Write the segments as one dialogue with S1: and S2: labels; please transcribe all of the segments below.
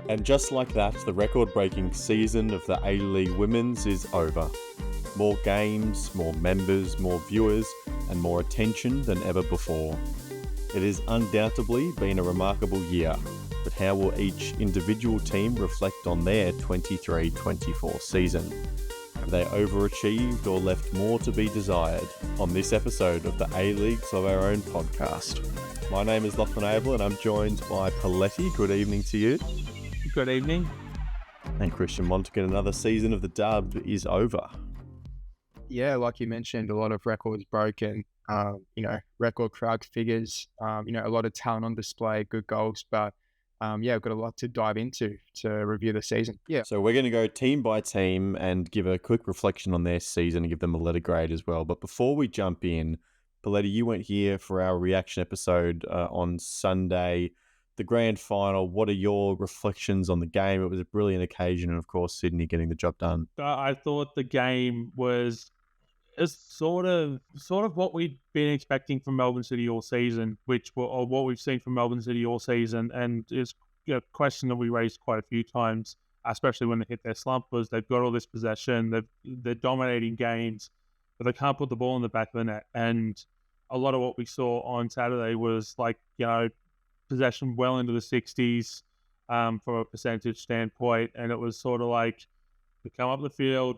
S1: And just like that, the record-breaking season of the A-League Women's is over. More games, more members, more viewers, and more attention than ever before. It has undoubtedly been a remarkable year, but how will each individual team reflect on their 23-24 season? Have they overachieved or left more to be desired? On this episode of the A-Leagues of Our Own podcast. My name is Lachlan, Avil, and I'm joined by Poletti. Good evening to you.
S2: Good evening.
S1: And Christian Montegan. Another season of the dub is over.
S2: Yeah, like you mentioned, a lot of records broken, record crowd figures, a lot of talent on display, good goals, but we've got a lot to dive into to review the season. Yeah.
S1: So we're going to go team by team and give a quick reflection on their season and give them a letter grade as well. But before we jump in, Poletti, you went here for our reaction episode on Sunday, the grand final. What are your reflections on the game? It was a brilliant occasion, and of course, Sydney getting the job done.
S3: I thought the game was sort of what we'd been expecting from Melbourne City all season, or what we've seen from Melbourne City all season, and is a question that we raised quite a few times, especially when they hit their slump, was they've got all this possession, they're dominating games, but they can't put the ball in the back of the net. And a lot of what we saw on Saturday was possession well into the 60s from a percentage standpoint, and it was sort of like to come up the field,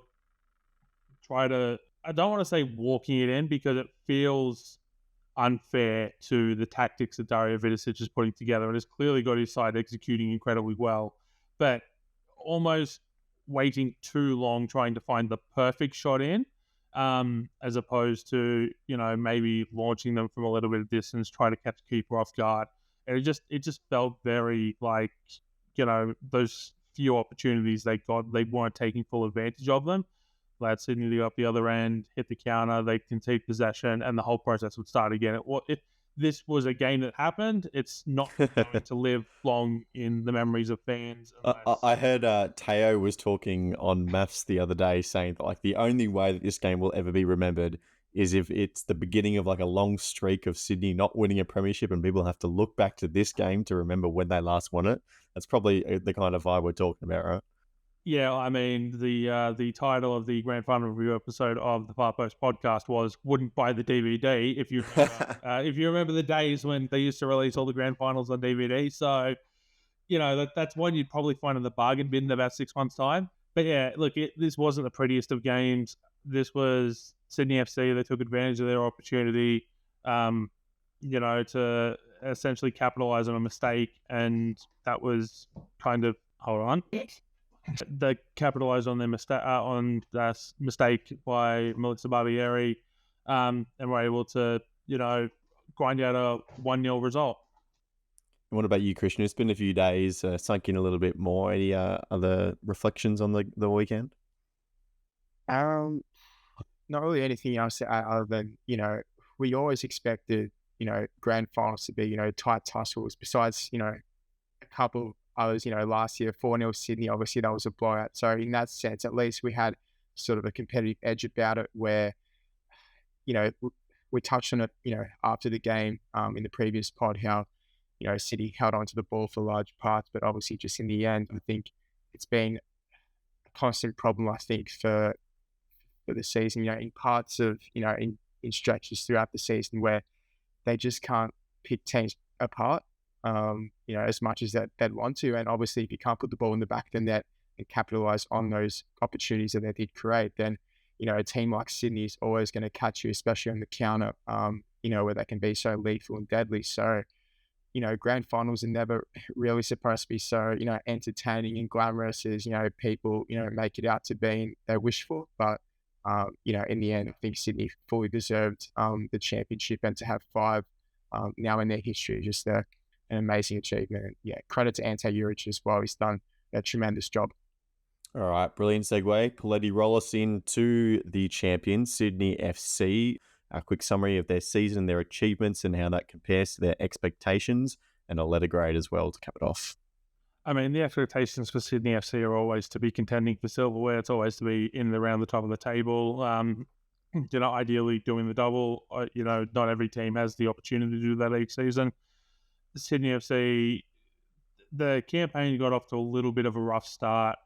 S3: try to, I don't want to say walking it in because it feels unfair to the tactics that Dario Vidicic is putting together, and has clearly got his side executing incredibly well, but almost waiting too long trying to find the perfect shot in, as opposed to, maybe launching them from a little bit of distance, try to catch the keeper off guard. And it just felt very like, those few opportunities they got, they weren't taking full advantage of them. Let Sydney up the other end, hit the counter, they concede possession, and the whole process would start again. If this was a game that happened, it's not going to live long in the memories of fans.
S1: I heard Teo was talking on Maths the other day saying that the only way that this game will ever be remembered is if it's the beginning of a long streak of Sydney not winning a premiership, and people have to look back to this game to remember when they last won it. That's probably the kind of vibe we're talking about, right?
S3: Yeah, I mean, the title of the Grand Final Review episode of the Far Post podcast was "Wouldn't Buy the DVD." If you remember, if you remember the days when they used to release all the Grand Finals on DVD, so that's one you'd probably find in the bargain bin in about 6 months' time. But yeah, look, this wasn't the prettiest of games. This was Sydney FC. They took advantage of their opportunity, to essentially capitalize on a mistake, and that was kind of They capitalized on their mistake by Melissa Barbieri, and were able to, grind out a 1-0 result.
S1: What about you, Christian? It's been a few days, sunk in a little bit more. Any other reflections on the weekend?
S2: Not really anything else other than, we always expected, grand finals to be, tight tussles. Besides, a couple others, last year, 4-0 Sydney, obviously that was a blowout. So in that sense, at least we had sort of a competitive edge about it where, we touched on it, after the game in the previous pod, how, City held on to the ball for large parts, but obviously just in the end, I think it's been a constant problem, I think, for the season, in parts of, in stretches throughout the season where they just can't pick teams apart, as much as they'd want to. And obviously, if you can't put the ball in the back of the net and capitalize on those opportunities that they did create, then, a team like Sydney is always going to catch you, especially on the counter, where they can be so lethal and deadly. So, grand finals are never really supposed to be so, entertaining and glamorous as, people, make it out to be and they wish for. But, in the end, I think Sydney fully deserved the championship, and to have 5 now in their history is just an amazing achievement. And, yeah, credit to Ante Juric as well. He's done a tremendous job.
S1: All right, brilliant segue. Poletti, roll us into the champions, Sydney FC. A quick summary of their season, their achievements, and how that compares to their expectations, and a letter grade as well to cap it off.
S3: I mean, the expectations for Sydney FC are always to be contending for silverware. It's always to be in and around the top of the table. Ideally doing the double. Not every team has the opportunity to do that each season. Sydney FC, the campaign got off to a little bit of a rough start.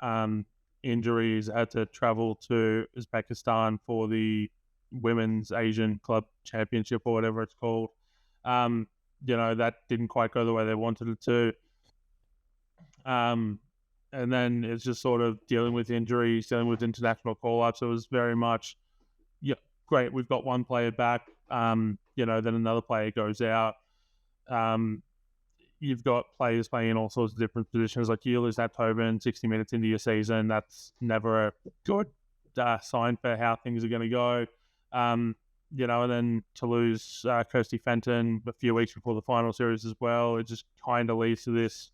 S3: Injuries, had to travel to Uzbekistan for the Women's Asian Club Championship or whatever it's called. That didn't quite go the way they wanted it to. And then it's just sort of dealing with injuries, dealing with international call-ups. It was very much, great, we've got one player back. Then another player goes out. You've got players playing in all sorts of different positions. Like you lose that Tobin 60 minutes into your season. That's never a good sign for how things are going to go. And then to lose Kirsty Fenton a few weeks before the final series as well, it just kind of leads to this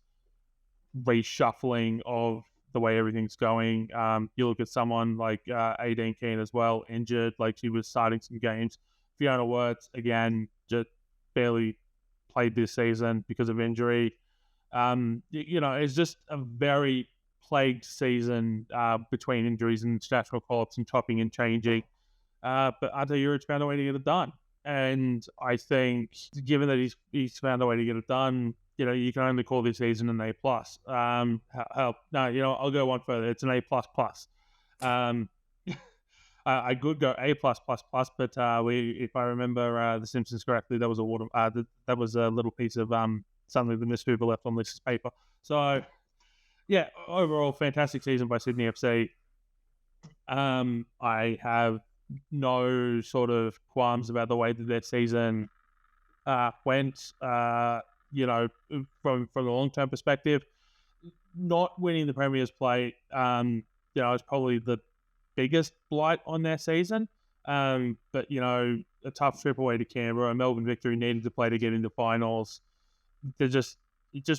S3: reshuffling of the way everything's going. You look at someone like Aideen Keane as well, injured, like she was starting some games. Fiona Wirtz, again, just barely played this season because of injury. It's just a very plagued season between injuries and international call-ups and chopping and changing. But Ante Juric found a way to get it done. And I think, given that he's found a way to get it done, you can only call this season an A+. I'll go one further. It's an A++. I could go A+++, but if I remember The Simpsons correctly, that was that was a little piece of something the Miss Hoover left on Lisa's paper. So, yeah, overall, fantastic season by Sydney FC. I have no sort of qualms about the way that their season went. From the long-term perspective, not winning the Premier's Plate, is probably the biggest blight on their season. But, a tough trip away to Canberra, a Melbourne victory needed to play to get into finals. It just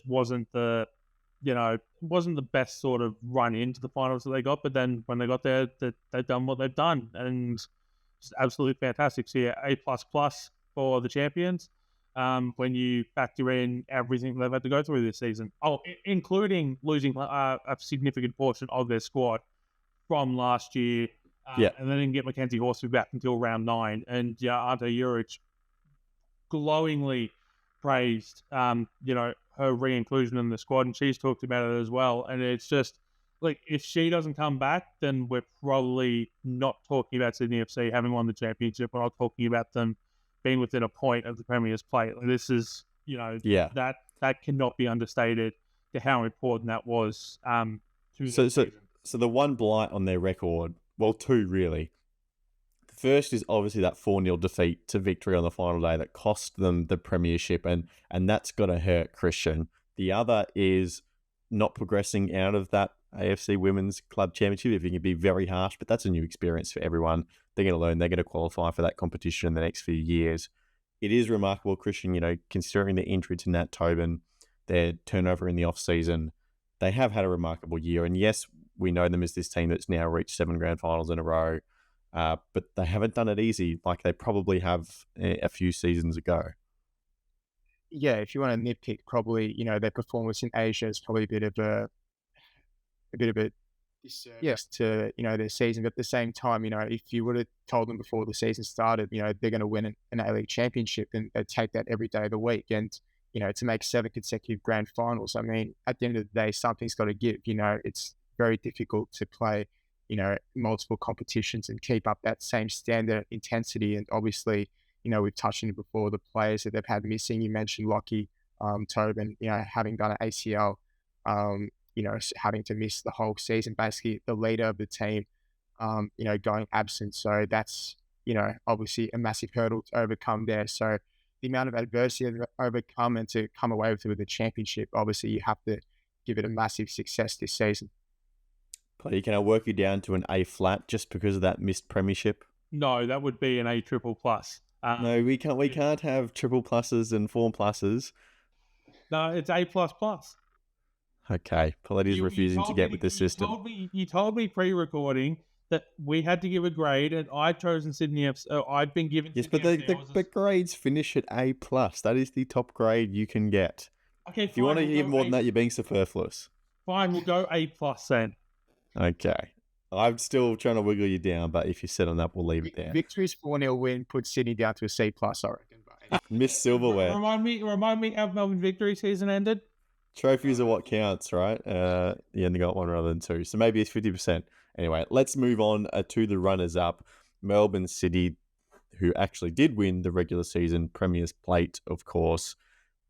S3: wasn't the best sort of run into the finals that they got. But then when they got there, they've done what they've done. And it's absolutely fantastic. So, yeah, A++ for the champions. When you factor in everything they've had to go through this season. Including losing a significant portion of their squad from last year. And they didn't get Mackenzie Horsfield back until round 9. And Ante Juric glowingly praised, her re-inclusion in the squad, and she's talked about it as well. And it's just, like, if she doesn't come back, then we're probably not talking about Sydney FC having won the championship. We're not talking about them being within a point of the Premier's Plate. Like, this is, that cannot be understated to how important that was.
S1: So the one blight on their record, well, two really. The first is obviously that 4-0 defeat to Victory on the final day that cost them the premiership, and that's got to hurt, Christian. The other is not progressing out of that AFC Women's Club Championship, if you can be very harsh, but that's a new experience for everyone. They're going to learn, they're going to qualify for that competition in the next few years. It is remarkable, Christian, considering the injury to Nat Tobin, their turnover in the off-season, they have had a remarkable year. And yes, we know them as this team that's now reached 7 grand finals in a row, but they haven't done it easy like they probably have a few seasons ago.
S2: Yeah, if you want to nitpick, probably, their performance in Asia is probably a bit of a disservice to, their season. But at the same time, if you would have told them before the season started, they're going to win an A-League championship, and they'd take that every day of the week. And, to make 7 consecutive grand finals, I mean, at the end of the day, something's got to give. It's very difficult to play, multiple competitions and keep up that same standard intensity. And obviously, we've touched on it before, the players that they've had missing. You mentioned Lockie, Tobin, having done an ACL, having to miss the whole season, basically the leader of the team, going absent. So that's, obviously a massive hurdle to overcome there. So the amount of adversity they've overcome and to come away with a championship, obviously you have to give it a massive success this season.
S1: Poletti, can I work you down to an A flat just because of that missed premiership?
S3: No, that would be an A++.
S1: No, we can't have triple pluses and 4 pluses.
S3: No, it's A++.
S1: Okay, Poletti's refusing to get with the system.
S3: You told me pre-recording that we had to give a grade, and I've chosen Sydney FC. I've been given.
S1: Yes, but the grades finish at A+. That is the top grade you can get.
S3: Okay,
S1: if you want to give more than that, you're being superfluous.
S3: Fine, we'll go A+ then.
S1: Okay. I'm still trying to wiggle you down, but if you're set on that, we'll leave it there.
S2: Victory's 4-0 win puts Sydney down to a C+, I reckon.
S1: Miss Silverware.
S3: Remind me how Melbourne Victory season ended.
S1: Trophies are what counts, right? You only got one rather than two. So maybe it's 50%. Anyway, let's move on to the runners-up. Melbourne City, who actually did win the regular season Premier's Plate, of course.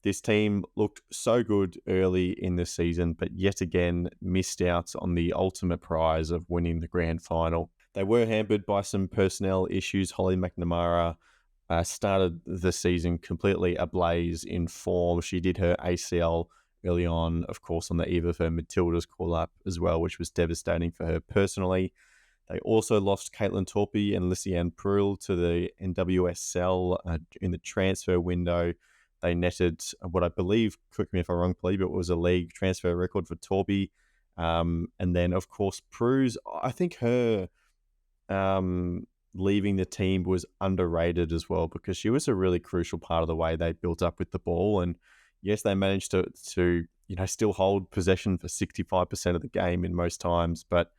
S1: This team looked so good early in the season, but yet again missed out on the ultimate prize of winning the grand final. They were hampered by some personnel issues. Holly McNamara started the season completely ablaze in form. She did her ACL early on, of course, on the eve of her Matildas call-up as well, which was devastating for her personally. They also lost Caitlin Torpey and Lysiane Prul to the NWSL in the transfer window. They netted what I believe, correct me if I'm wrong, but it was a league transfer record for Torpey. And then, of course, Prus, I think her leaving the team was underrated as well, because she was a really crucial part of the way they built up with the ball. And yes, they managed to still hold possession for 65% of the game in most times, but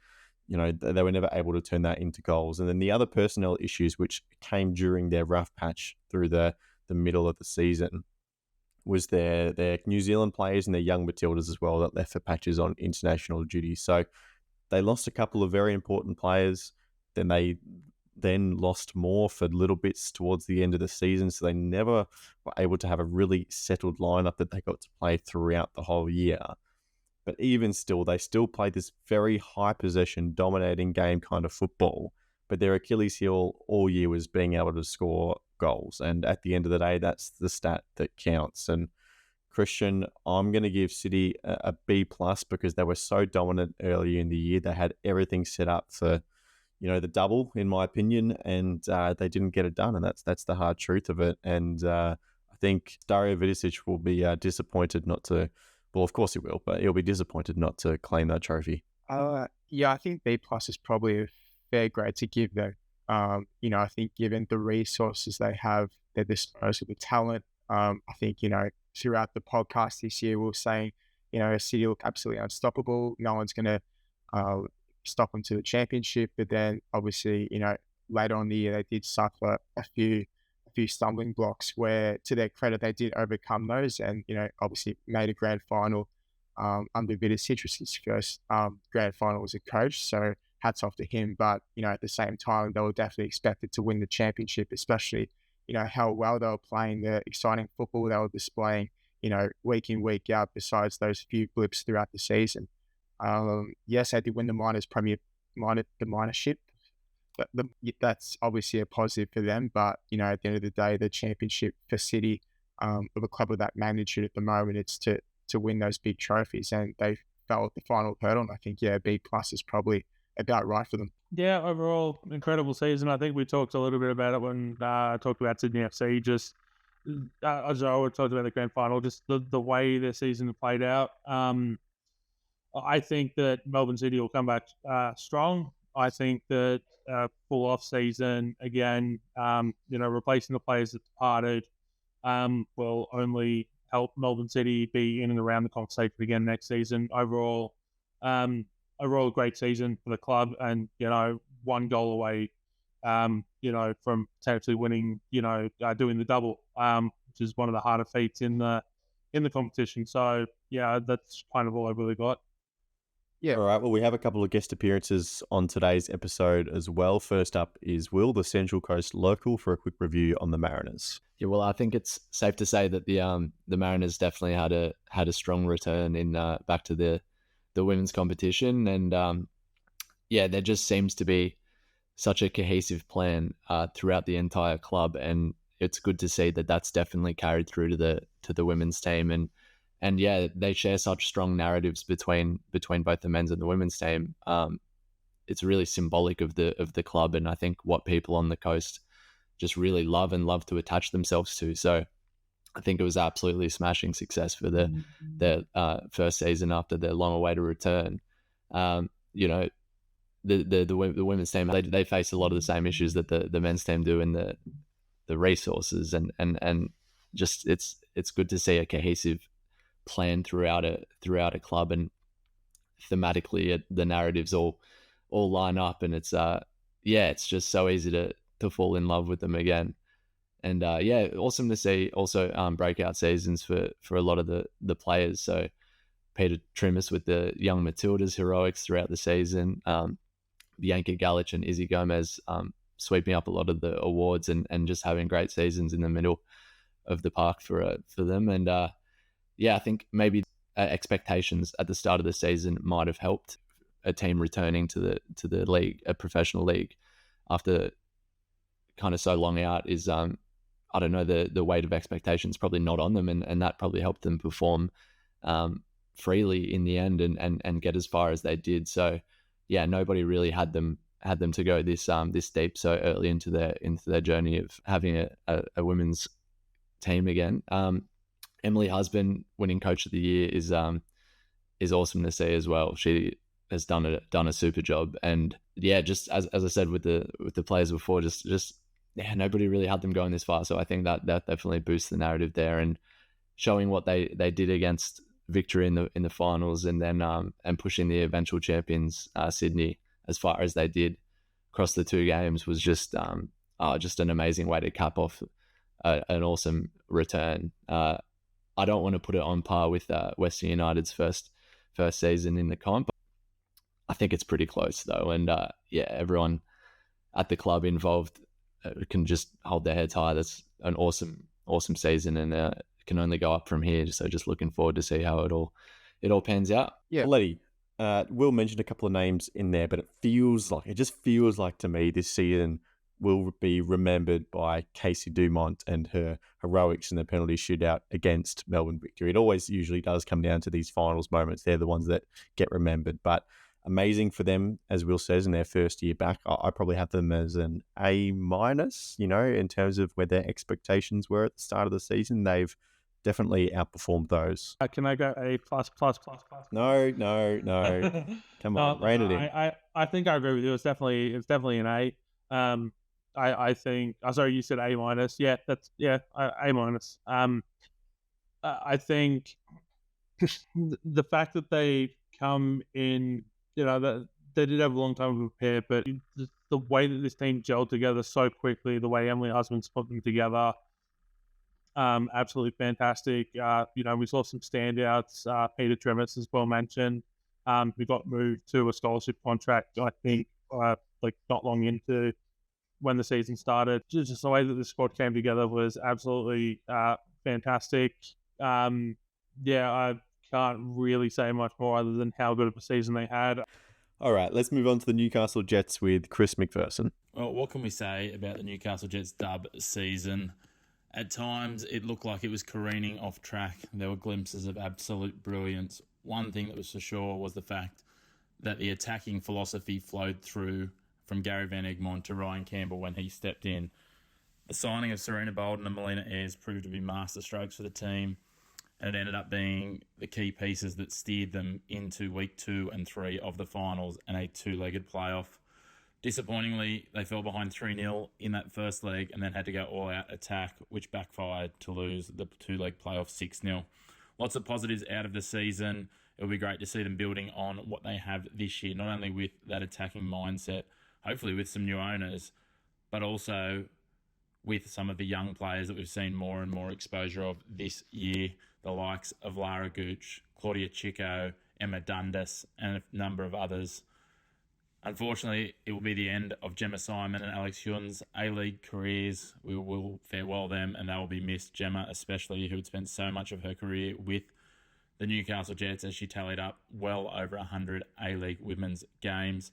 S1: they were never able to turn that into goals. And then the other personnel issues, which came during their rough patch through the middle of the season, was their New Zealand players and their young Matildas as well that left for patches on international duty. So they lost a couple of very important players. Then they lost more for little bits towards the end of the season. So they never were able to have a really settled lineup that they got to play throughout the whole year. But even still, they still played this very high possession, dominating game kind of football. But their Achilles heel all year was being able to score goals. And at the end of the day, that's the stat that counts. And Christian, I'm going to give City a B+ because they were so dominant early in the year. They had everything set up for, the double, in my opinion, and they didn't get it done. And that's the hard truth of it. And I think Dario Vidicic will be disappointed not to. Well, of course he will, but he'll be disappointed not to claim that trophy.
S2: Yeah, I think B+ is probably a fair grade to give though. I think given the resources they have, their disposal, the talent, I think, throughout the podcast this year, we were saying, City look absolutely unstoppable. No one's going to stop them to the championship. But then obviously, later on in the year, they did suffer a few stumbling blocks where, to their credit, they did overcome those and, obviously made a grand final under Vidicic, his first grand final as a coach. So hats off to him. But, at the same time, they were definitely expected to win the championship, especially, how well they were playing, the exciting football they were displaying, week in, week out, besides those few blips throughout the season. Yes, they did win the minorship. That's obviously a positive for them, but at the end of the day, the championship for City, of a club of that magnitude at the moment, it's to win those big trophies, and they fell at the final hurdle. And I think B+ is probably about right for them.
S3: Yeah, overall incredible season. I think we talked a little bit about it when I talked about Sydney FC. Just as I talked about the grand final, just the way their season played out. I think that Melbourne City will come back strong. I think that full off season again, replacing the players that departed, will only help Melbourne City be in and around the conversation again next season. Overall, a great season for the club, and one goal away, from potentially winning, doing the double, which is one of the harder feats in the competition. So yeah, that's kind of all I've really got.
S1: Yeah. All right. Well, we have a couple of guest appearances on today's episode as well. First up is Will, the Central Coast local, for a quick review on the Mariners.
S4: Yeah, well, I think it's safe to say that the Mariners definitely had a strong return in back to the women's competition, and there just seems to be such a cohesive plan throughout the entire club, and it's good to see that that's definitely carried through to the women's team, and they share such strong narratives between both the men's and the women's team. It's really symbolic of the club, and I think what people on the coast just really love to attach themselves to. So I think it was absolutely a smashing success for the first season after their long-awaited return. The women's team, they face a lot of the same issues that the men's team do in the resources, and just it's good to see a cohesive plan throughout a club, and thematically the narratives all line up, and it's just so easy to fall in love with them again. And awesome to see also breakout seasons for a lot of the players. So Peter Trimmis with the Young Matildas heroics throughout the season. Bianca Galich and Izzy Gomez sweeping up a lot of the awards and just having great seasons in the middle of the park for them. And I think maybe expectations at the start of the season might have helped a team returning to the league, a professional league, after kind of so long out is I don't know, the weight of expectations probably not on them, and that probably helped them perform freely in the end and get as far as they did. So yeah, nobody really had them to go this deep so early into their journey of having a women's team again. Emily Husband winning Coach of the Year is awesome to see as well. She has done a super job, and yeah, just as I said with the players before, just nobody really had them going this far. So I think that definitely boosts the narrative there, and showing what they did against victory in the finals, and then and pushing the eventual champions Sydney as far as they did across the two games was just an amazing way to cap off an awesome return. I don't want to put it on par with Western United's first season in the comp. I think it's pretty close though, and everyone at the club involved can just hold their heads high. That's an awesome season, and can only go up from here. So just looking forward to see how it all pans out.
S2: Yeah,
S1: Poletti, Will mentioned a couple of names in there, but it just feels like to me this season will be remembered by Casey Dumont and her heroics in the penalty shootout against Melbourne Victory. It always usually does come down to these finals moments. They're the ones that get remembered, but amazing for them, as Will says, in their first year back. I probably have them as an A-, in terms of where their expectations were at the start of the season. They've definitely outperformed those.
S3: Can I go A+++++?
S1: No. Come on, rein it in.
S3: I think I agree with you. It's definitely an A. I think. Sorry, you said A-. Yeah, that's A-. I think the fact that they come in, that they did have a long time to prepare, but the way that this team gelled together so quickly, the way Emily Husband's put them together, absolutely fantastic. We saw some standouts. Peter Trimmis, as well mentioned, who got moved to a scholarship contract, I think, not long into when the season started. Just the way that the squad came together was absolutely fantastic. I can't really say much more other than how good of a season they had.
S1: All right, let's move on to the Newcastle Jets with Chris McPherson.
S5: Well, what can we say about the Newcastle Jets dub season? At times, it looked like it was careening off track. There were glimpses of absolute brilliance. One thing that was for sure was the fact that the attacking philosophy flowed through from Gary Van Egmond to Ryan Campbell when he stepped in. The signing of Serena Bolden and Melina Ayres proved to be masterstrokes for the team, and it ended up being the key pieces that steered them into week 2 and 3 of the finals and a 2-legged playoff. Disappointingly, they fell behind 3-0 in that first leg and then had to go all-out attack, which backfired to lose the 2-leg playoff 6-0. Lots of positives out of the season. It'll be great to see them building on what they have this year, not only with that attacking mindset, hopefully with some new owners, but also with some of the young players that we've seen more and more exposure of this year, the likes of Lara Gooch, Claudia Chico, Emma Dundas, and a number of others. Unfortunately, it will be the end of Gemma Simon and Alex Hyun's A-League careers. We will farewell them, and they will be missed. Gemma especially, who had spent so much of her career with the Newcastle Jets as she tallied up well over 100 A-League women's games.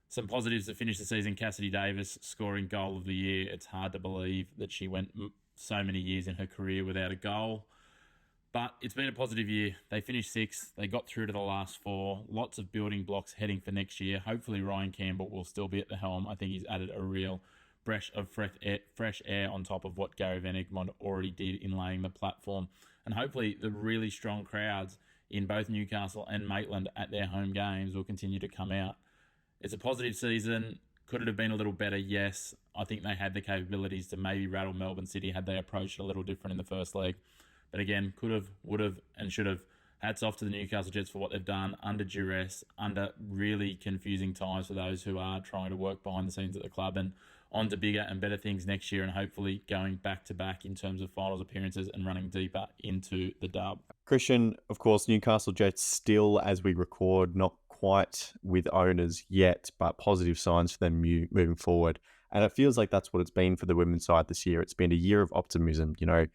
S5: Some positives to finish the season: Cassidy Davis scoring goal of the year. It's hard to believe that she went so many years in her career without a goal. But it's been a positive year. They finished 6th. They got through to the last 4. Lots of building blocks heading for next year. Hopefully Ryan Campbell will still be at the helm. I think he's added a real fresh air on top of what Gary Van Egmond already did in laying the platform. And hopefully the really strong crowds in both Newcastle and Maitland at their home games will continue to come out. It's a positive season. Could it have been a little better? Yes. I think they had the capabilities to maybe rattle Melbourne City had they approached it a little different in the first leg. But again, could have, would have, and should have. Hats off to the Newcastle Jets for what they've done under duress, under really confusing times for those who are trying to work behind the scenes at the club. And on to bigger and better things next year, and hopefully going back to back in terms of finals appearances and running deeper into the dub.
S1: Christian, of course, Newcastle Jets still, as we record, not quite with owners yet, but positive signs for them moving forward. And it feels like that's what it's been for the women's side this year. It's been a year of optimism. You know,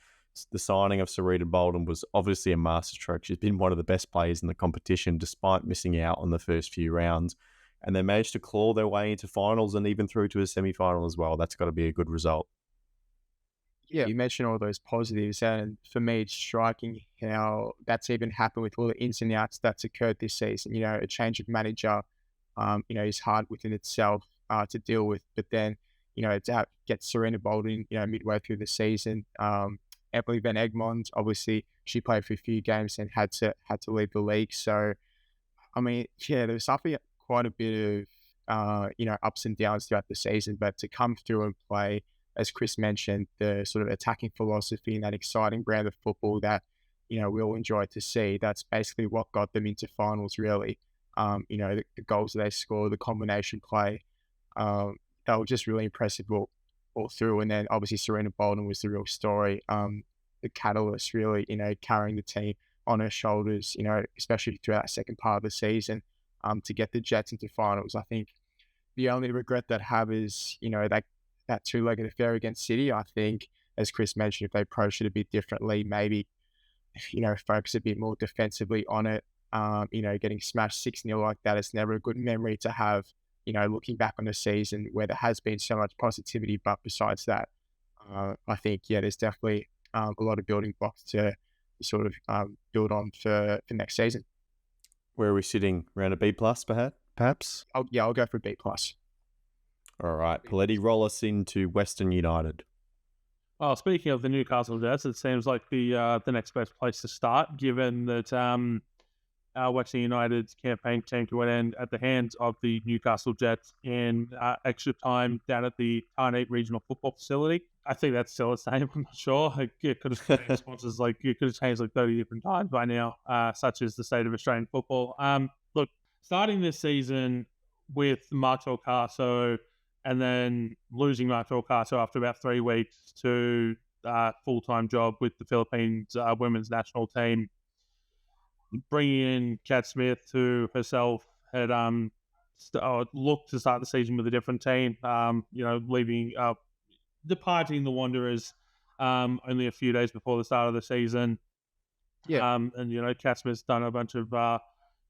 S1: the signing of Sarita Bolden was obviously a masterstroke. She's been one of the best players in the competition, despite missing out on the first few rounds. And they managed to claw their way into finals and even through to a semi-final as well. That's got to be a good result.
S2: Yeah, you mentioned all those positives, and for me, it's striking how that's even happened with all the ins and outs that's occurred this season. You know, a change of manager, is hard within itself to deal with. But then, it's out get Serena Bolden, midway through the season. Emily Van Egmond, obviously, she played for a few games and had to leave the league. So, I mean, yeah, there was quite a bit of ups and downs throughout the season, but to come through and play, as Chris mentioned, the sort of attacking philosophy and that exciting brand of football that, we all enjoy to see. That's basically what got them into finals, really. The goals they scored, the combination play, they were just really impressive all through. And then obviously Serena Bolden was the real story, the catalyst really, carrying the team on her shoulders, especially throughout that second part of the season, to get the Jets into finals. I think the only regret that I have is, that two-legged affair against City. I think, as Chris mentioned, if they approached it a bit differently, maybe, focus a bit more defensively on it. Getting smashed 6-0 like that is never a good memory to have, looking back on the season where there has been so much positivity. But besides that, I think, there's definitely a lot of building blocks to sort of build on for next season.
S1: Where are we sitting? Around a B+, perhaps?
S2: I'll go for a B+.
S1: All right, Poletti, roll us into Western United.
S3: Well, speaking of the Newcastle Jets, it seems like the next best place to start, given that Western United's campaign came to an end at the hands of the Newcastle Jets in extra time down at the Tarnate Regional Football Facility. I think that's still the same. I'm not sure. It could have changed sponsors. It could have changed 30 different times by now, such as the state of Australian football. Look, starting this season with Mark Torcaso, and then losing Mark Torcaso after about 3 weeks to a full-time job with the Philippines women's national team. Bringing in Kat Smith, who herself had looked to start the season with a different team, departing the Wanderers only a few days before the start of the season.
S2: Yeah.
S3: And Kat Smith's done a bunch of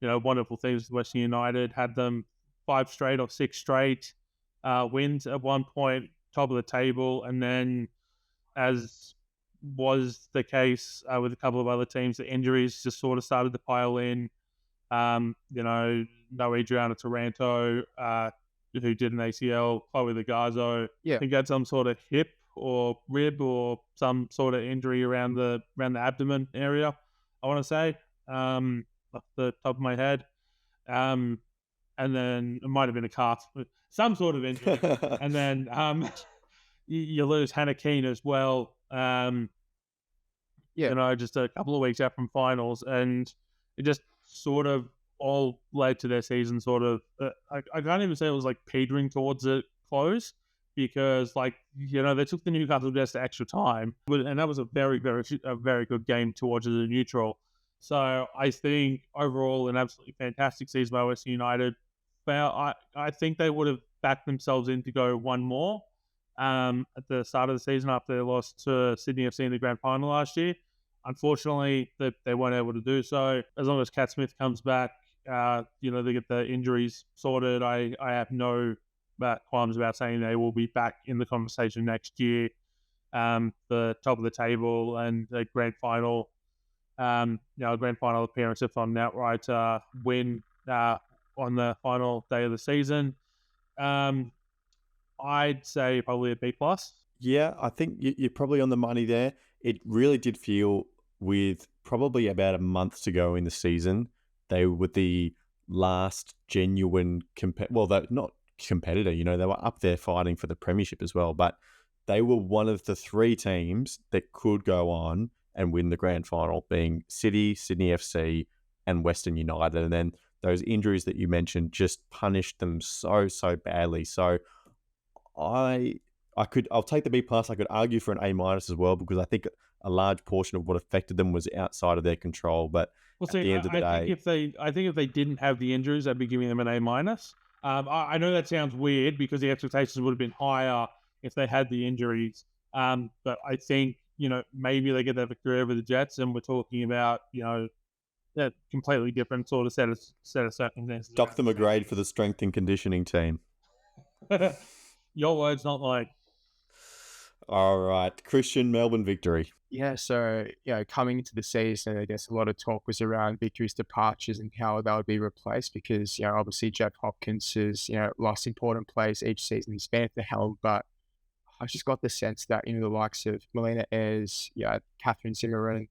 S3: wonderful things with Western United, had them 5 straight or 6 straight wins at one point, top of the table, and then, as was the case with a couple of other teams, the injuries just sort of started to pile in. No Adriana Taranto, who did an ACL, Chloe Legarzo, I think had some sort of hip or rib or some sort of injury around the abdomen area, I want to say, off the top of my head. And then it might have been a calf, some sort of injury. And then you lose Hannah Keane as well. Just a couple of weeks out from finals, and it just sort of all led to their season sort of, I can't even say it was petering towards a close, because they took the Newcastle Jets to extra time, and that was a very, very, a very good game to watch as a neutral. So I think overall an absolutely fantastic season by Western United. I think they would have backed themselves in to go one more at the start of the season after they lost to Sydney FC in the grand final last year. Unfortunately, they weren't able to do so. As long as Kat Smith comes back, they get the injuries sorted, I have no qualms about saying they will be back in the conversation next year. The top of the table and the grand final, grand final appearance if on an outright win on the final day of the season. I'd say probably a B+.
S1: Yeah, I think you're probably on the money there. It really did feel, with probably about a month to go in the season, they were the last genuine not competitor. They were up there fighting for the premiership as well, but they were one of the 3 teams that could go on and win the grand final, being City, Sydney FC, and Western United. And then those injuries that you mentioned just punished them so badly. So I'll take the B plus. I could argue for an A minus as well, because I think a large portion of what affected them was outside of their control. But
S3: Well,
S1: at
S3: see,
S1: the end of the
S3: I
S1: day,
S3: think if they didn't have the injuries, I'd be giving them an A minus. I know that sounds weird because the expectations would have been higher if they had the injuries. But I think maybe they get that victory over the Jets, and we're talking about that completely different sort of set of circumstances.
S1: dock them a grade for the strength and conditioning team.
S3: Your words, not mine.
S1: All right, Christian, Melbourne victory.
S2: Yeah, so coming into the season, I guess a lot of talk was around Victory's departures and how they would be replaced because obviously Jeff Hopkins has lost important players each season he's been at the helm, but I just got the sense that the likes of Melina Ayres, Catherine Zimmerman,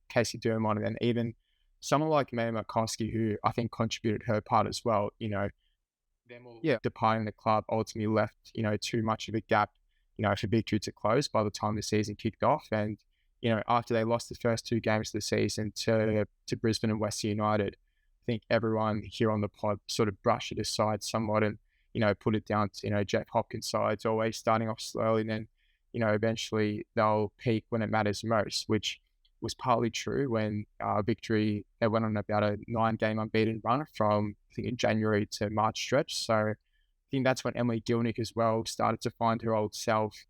S2: Casey Durmont, and then even someone like Maye Markowski, who I think contributed her part as well. Them all departing the club ultimately left too much of a gap for Victory to close by the time the season kicked off. And, after they lost the first 2 games of the season to Brisbane and Western United, I think everyone here on the pod sort of brushed it aside somewhat and, put it down to, Jeff Hopkins' side. It's always starting off slowly and then, eventually they'll peak when it matters most, which was partly true when Victory, they went on about a 9-game unbeaten run from, I think, in January to March stretch. So I think that's when Emily Gilnick as well started to find her old self.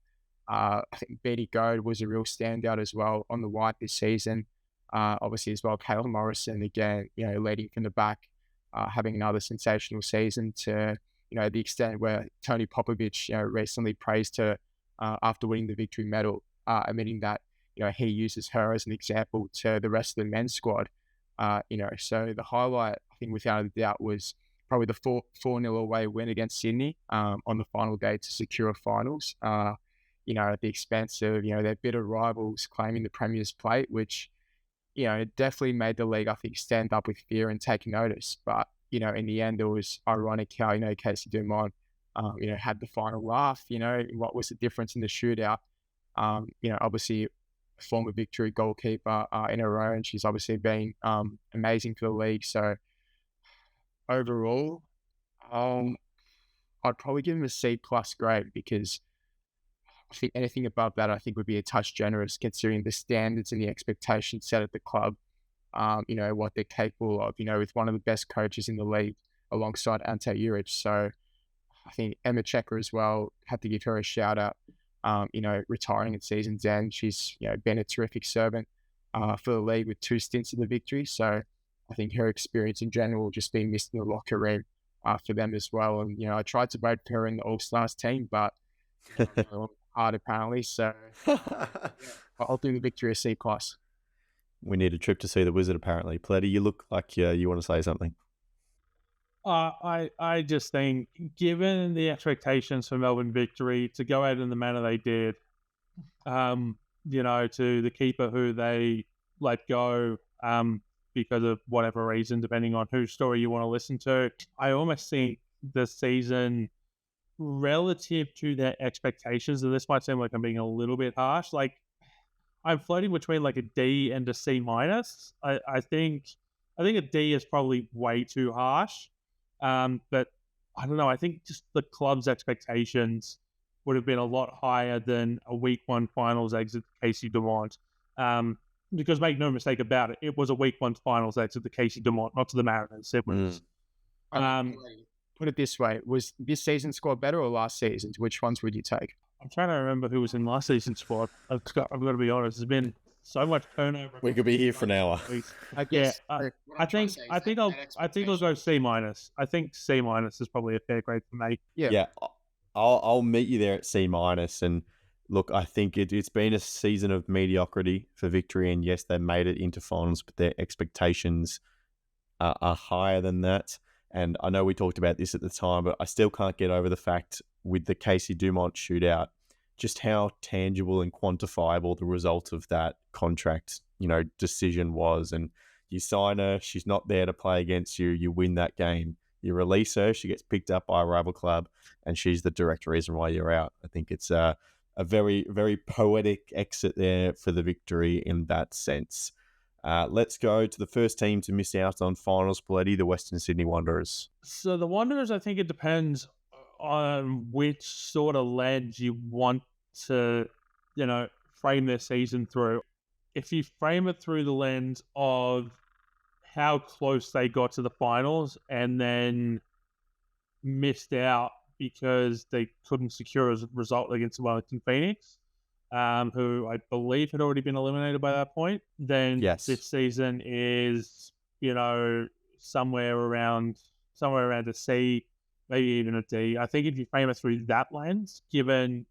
S2: I think Betty Goad was a real standout as well on the white this season. Obviously as well, Kayla Morrison, again, leading from the back, having another sensational season to, the extent where Tony Popovich, recently praised her after winning the Victory medal, admitting that, he uses her as an example to the rest of the men's squad. So the highlight, I think, without a doubt, was probably the 4-0 away win against Sydney on the final day to secure finals, at the expense of, their bitter rivals claiming the Premier's plate, which, definitely made the league, I think, stand up with fear and take notice. But, in the end, it was ironic how, Casey Dumont, had the final laugh, what was the difference in the shootout. Obviously, former Victory goalkeeper in her own. She's obviously been amazing for the league. So overall, I'd probably give him a C+ grade because I think anything above that I think would be a touch generous considering the standards and the expectations set at the club. What they're capable of, with one of the best coaches in the league alongside Ante Juric. So I think Emma Checker as well, have to give her a shout out. Retiring at season's end. She's, been a terrific servant for the league with 2 stints in the Victory. So I think her experience in general will just be missed in the locker room for them as well. And, I tried to vote for her in the All-Stars team, but hard apparently. So I'll do the Victory a C+.
S1: We need a trip to see the Wizard, apparently. Poletti, you look like you want to say something.
S3: I just think, given the expectations for Melbourne Victory to go out in the manner they did, to the keeper who they let go because of whatever reason, depending on whose story you want to listen to, I almost think the season, relative to their expectations, and this might seem like I'm being a little bit harsh, like I'm floating between like a D and a C-. I think a D is probably way too harsh. But I don't know. I think just the club's expectations would have been a lot higher than a week 1 finals exit to Casey Dumont. Because make no mistake about it, it was a week 1 finals exit to Casey Dumont, not to the Mariners. It was.
S2: Put it this way: was this season's squad better or last season's? Which ones would you take?
S3: I'm trying to remember who was in last season's squad. I've got to be honest. There's been so much turnover.
S1: We could be here for an hour.
S3: I think I'll go C-. I think C- is probably a fair grade for me.
S1: Yeah. I'll meet you there at C-. And look, I think it's been a season of mediocrity for Victory, and yes, they made it into finals, but their expectations are higher than that. And I know we talked about this at the time, but I still can't get over the fact with the Casey Dumont shootout, just how tangible and quantifiable the result of that contract, decision was. And you sign her, she's not there to play against you, you win that game. You release her, she gets picked up by a rival club, and she's the direct reason why you're out. I think it's a very, very poetic exit there for the Victory in that sense. Let's go to the first team to miss out on finals, Poletti, the Western Sydney Wanderers.
S3: So the Wanderers, I think it depends on which sort of lens you want to, frame their season through. If you frame it through the lens of how close they got to the finals and then missed out because they couldn't secure a result against Wellington Phoenix, who I believe had already been eliminated by that point, then
S1: Yes.
S3: this season is, somewhere around a C, maybe even a D. I think if you frame it through that lens, given,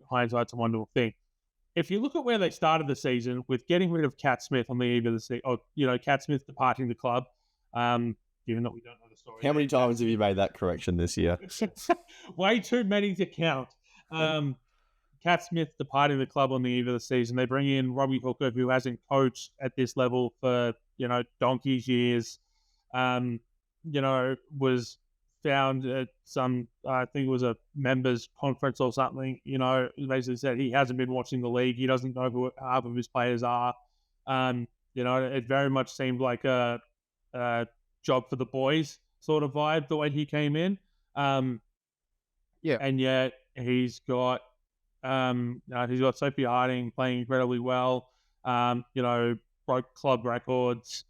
S3: hindsight's a wonderful thing. If you look at where they started the season with getting rid of Cat Smith on the eve of the season, or, Cat Smith departing the club, given that we don't know the story.
S1: How many times have you made that correction this year?
S3: Way too many to count. Cat Smith departing the club on the eve of the season. They bring in Robbie Hooker, who hasn't coached at this level for, donkey's years. Was found at some, I think it was a members conference or something, basically said he hasn't been watching the league. He doesn't know who half of his players are. It very much seemed like a job for the boys sort of vibe the way he came in. And yet he's got Sophie Harding playing incredibly well. Broke club records.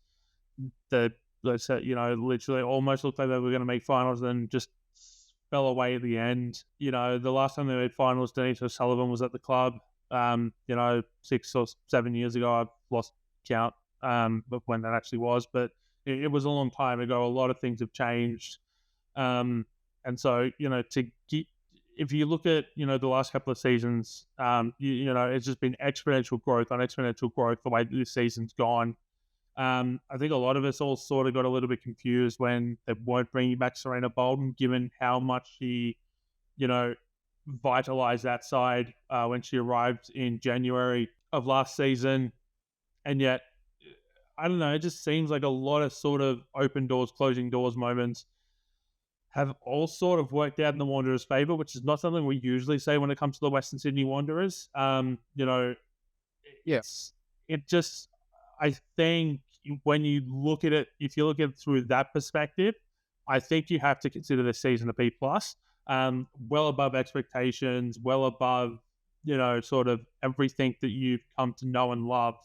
S3: Literally almost looked like they were going to make finals and just fell away at the end. The last time they made finals, Denise O'Sullivan was at the club. 6 or 7 years ago. I've lost count of when that actually was, but it was a long time ago. A lot of things have changed. And so, if you look at, the last couple of seasons, it's just been exponential growth on exponential growth the way this season's gone. I think a lot of us all sort of got a little bit confused when they weren't bringing back Serena Bolden, given how much she, vitalized that side when she arrived in January of last season. And yet, I don't know, it just seems like a lot of sort of open doors, closing doors moments have all sort of worked out in the Wanderers' favour, which is not something we usually say when it comes to the Western Sydney Wanderers. I think when you look at it, if you look at it through that perspective, I think you have to consider this season a B+, well above expectations, well above, sort of everything that you've come to know and love,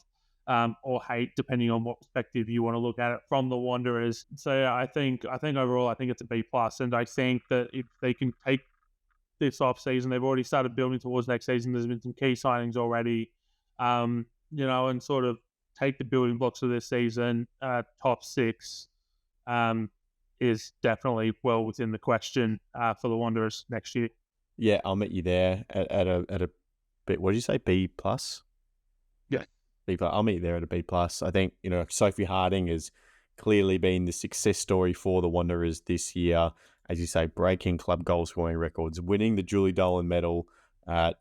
S3: or hate, depending on what perspective you want to look at it from the Wanderers. So yeah, I think overall, I think it's a B+, and I think that if they can take this off season, they've already started building towards next season. There's been some key signings already, and sort of take the building blocks of this season. Top 6 is definitely well within the question for the Wanderers next year.
S1: Yeah, I'll meet you there at a bit. What did you say? B+?
S3: Yeah.
S1: B+. I'll meet you there at a B+. I think, Sophie Harding has clearly been the success story for the Wanderers this year. As you say, breaking club goal scoring records, winning the Julie Dolan medal,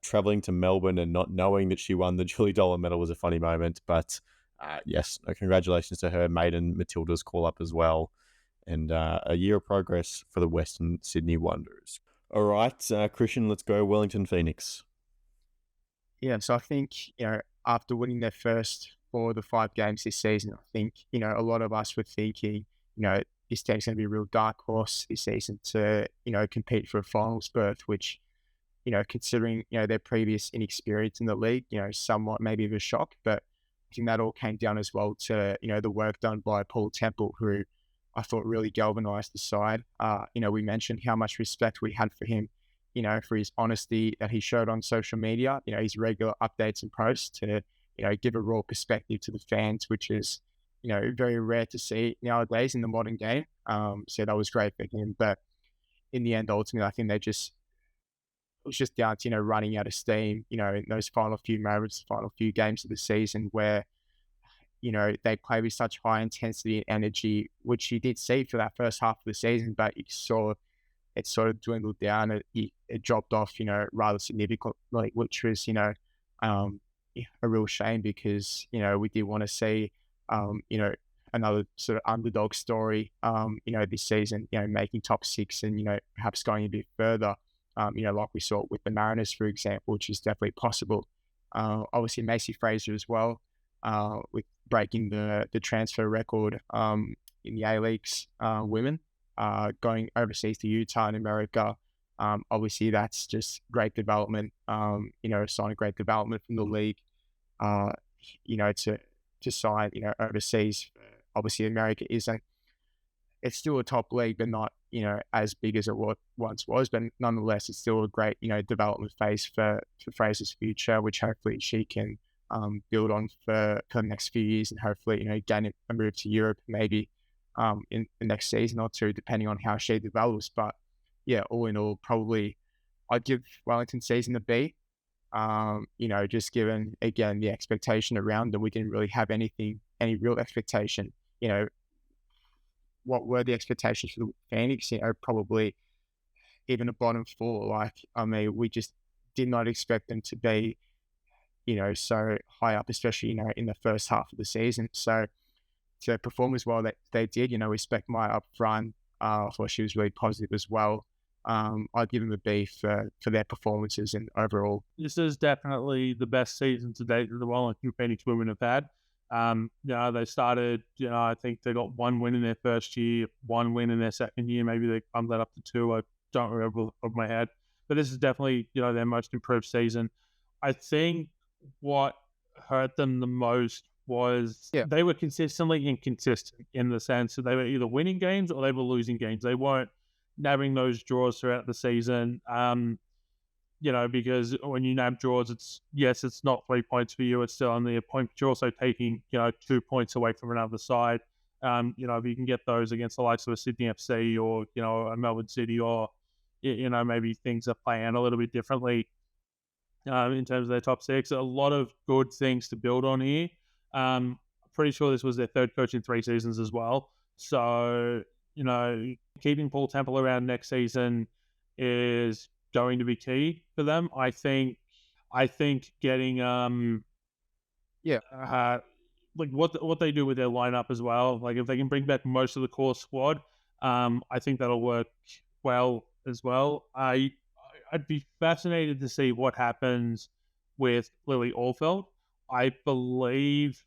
S1: traveling to Melbourne and not knowing that she won the Julie Dolan medal was a funny moment. But yes, congratulations to her, maiden Matilda's call up as well. And a year of progress for the Western Sydney Wanderers. All right, Christian, let's go Wellington Phoenix.
S2: Yeah, so I think, after winning their first 4 of the 5 games this season, I think, a lot of us were thinking, this team's going to be a real dark horse this season to, compete for a finals berth, which, considering, their previous inexperience in the league, somewhat maybe of a shock. But I think that all came down as well to, the work done by Paul Temple, who I thought really galvanised the side. We mentioned how much respect we had for him, for his honesty that he showed on social media, his regular updates and posts to, give a raw perspective to the fans, which is, very rare to see nowadays in the modern game. So that was great for him. But in the end, ultimately, I think it was just down to, running out of steam, in those final few moments, final few games of the season where, they play with such high intensity and energy, which you did see for that first half of the season, but you saw it sort of dwindled down. It dropped off, rather significantly, which was, a real shame because, we did want to see, another sort of underdog story, this season, making top 6 and, perhaps going a bit further, like we saw with the Mariners, for example, which is definitely possible. Obviously, Macy Fraser as well, with breaking the transfer record in the A-Leagues women, going overseas to Utah in America, Obviously, that's just great development. A sign of great development from the league. Uh, to sign, overseas. Obviously, America isn't. It's still a top league, but not as big as it once was. But nonetheless, it's still a great development phase for Fraser's future, which hopefully she can build on for the next few years, and hopefully gain a move to Europe maybe in the next season or two, depending on how she develops. But yeah, all in all, probably I'd give Wellington's season a B. Just given again the expectation around them, we didn't really have any real expectation. What were the expectations for the Phoenix? Probably even a bottom four. We just did not expect them to be, so high up, especially, in the first half of the season. So to perform as well that they did, respect Maya up front. I thought she was really positive as well. I'd give them a B for their performances and overall.
S3: This is definitely the best season to date that the Wellington Phoenix women have had. They started, I think they got one win in their first year, one win in their second year. Maybe they bumped that up to two. I don't remember off the top of my head. But this is definitely, their most improved season. I think what hurt them the most was they were consistently inconsistent in the sense that they were either winning games or they were losing games. They weren't nabbing those draws throughout the season. Because when you nab draws, it's not 3 points for you, it's still only a point, but you're also taking, 2 points away from another side. If you can get those against the likes of a Sydney FC or, a Melbourne City, or, maybe things are playing out a little bit differently in terms of their top six. A lot of good things to build on here. Pretty sure this was their third coach in 3 seasons as well. So, keeping Paul Temple around next season is going to be key for them. I think getting what they do with their lineup as well. Like if they can bring back most of the core squad, I think that'll work well as well. I'd be fascinated to see what happens with Lily Allfeld. I believe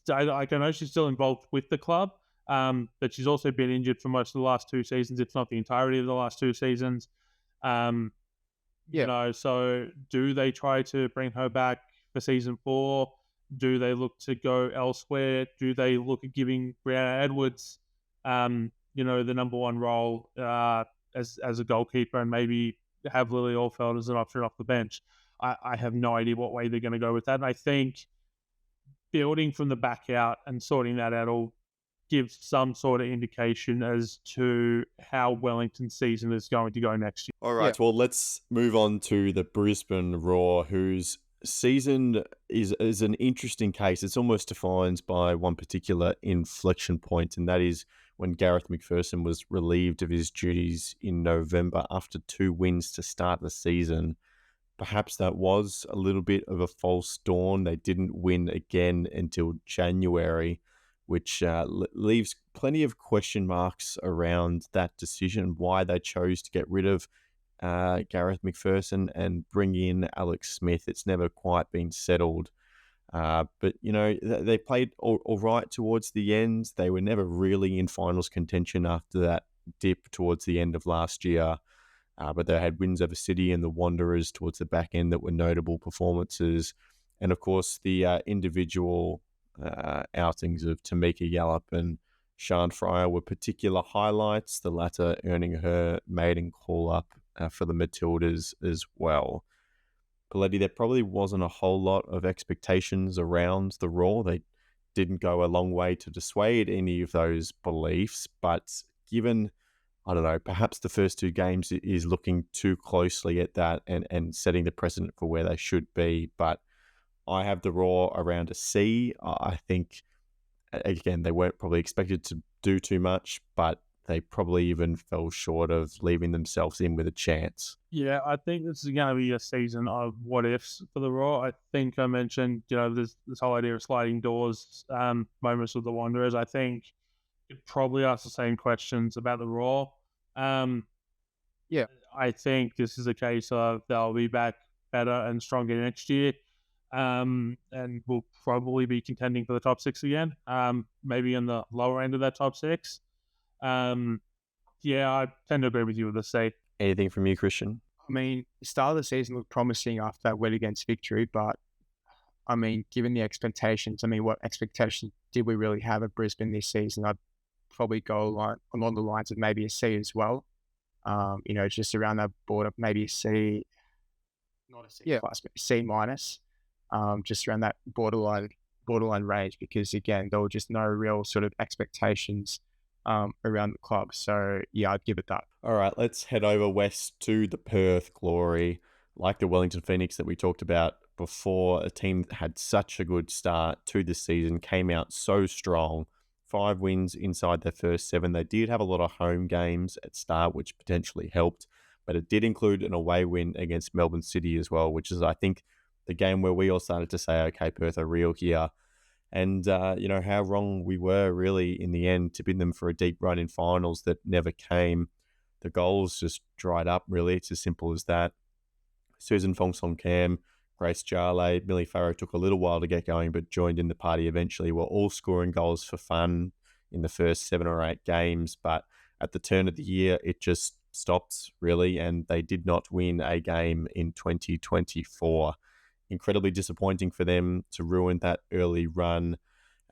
S3: I know she's still involved with the club. But she's also been injured for most of the last 2 seasons, if not the entirety of the last 2 seasons. So do they try to bring her back for season 4? Do they look to go elsewhere? Do they look at giving Brianna Edwards, the number 1 role as a goalkeeper, and maybe have Lily Allfeld as an option off the bench? I have no idea what way they're going to go with that. And I think building from the back out and sorting that out all gives some sort of indication as to how Wellington's season is going to go next year.
S1: All right, well, let's move on to the Brisbane Roar, whose season is an interesting case. It's almost defined by one particular inflection point, and that is when Gareth McPherson was relieved of his duties in November after 2 wins to start the season. Perhaps that was a little bit of a false dawn. They didn't win again until January, which leaves plenty of question marks around that decision, why they chose to get rid of Gareth McPherson and bring in Alex Smith. It's never quite been settled. But, they played all right towards the end. They were never really in finals contention after that dip towards the end of last year. But they had wins over City and the Wanderers towards the back end that were notable performances. And, of course, the individual outings of Tamika Yallop and Sian Fryer were particular highlights, the latter earning her maiden call-up for the Matildas as well. Poletti, there probably wasn't a whole lot of expectations around the Roar. They didn't go a long way to dissuade any of those beliefs, but given, I don't know, perhaps the first 2 games is looking too closely at that and setting the precedent for where they should be, but I have the Roar around a C. I think, again, they weren't probably expected to do too much, but they probably even fell short of leaving themselves in with a chance.
S3: Yeah, I think this is going to be a season of what ifs for the Roar. I think I mentioned, this whole idea of sliding doors moments with the Wanderers. I think you'd probably ask the same questions about the Roar. I think this is a case of they'll be back better and stronger next year. And we'll probably be contending for the top 6 again, maybe in the lower end of that top 6. Yeah, I tend to agree with you with the C.
S1: Anything from you, Christian?
S2: I mean, the start of the season looked promising after that win against Victory, but I mean, given the expectations, I mean, what expectations did we really have of Brisbane this season? I'd probably go along the lines of maybe a C as well. Just around that border, maybe a C, not a C plus, but C minus, just around that borderline range, because again, there were just no real sort of expectations around the club. So yeah, I'd give it that.
S1: All right, let's head over west to the Perth Glory. Like the Wellington Phoenix that we talked about before, a team that had such a good start to the season, came out so strong. 5 wins inside their first 7. They did have a lot of home games at start, which potentially helped, but it did include an away win against Melbourne City as well, which is, I think, the game where we all started to say, okay, Perth are real here. And, how wrong we were really in the end, tipping them for a deep run in finals that never came. The goals just dried up, really. It's as simple as that. Susan Fong Song Cam, Grace Jarley, Millie Farrow took a little while to get going, but joined in the party eventually. Were all scoring goals for fun in the first 7 or 8 games, but at the turn of the year, it just stopped, really, and they did not win a game in 2024. Incredibly disappointing for them to ruin that early run.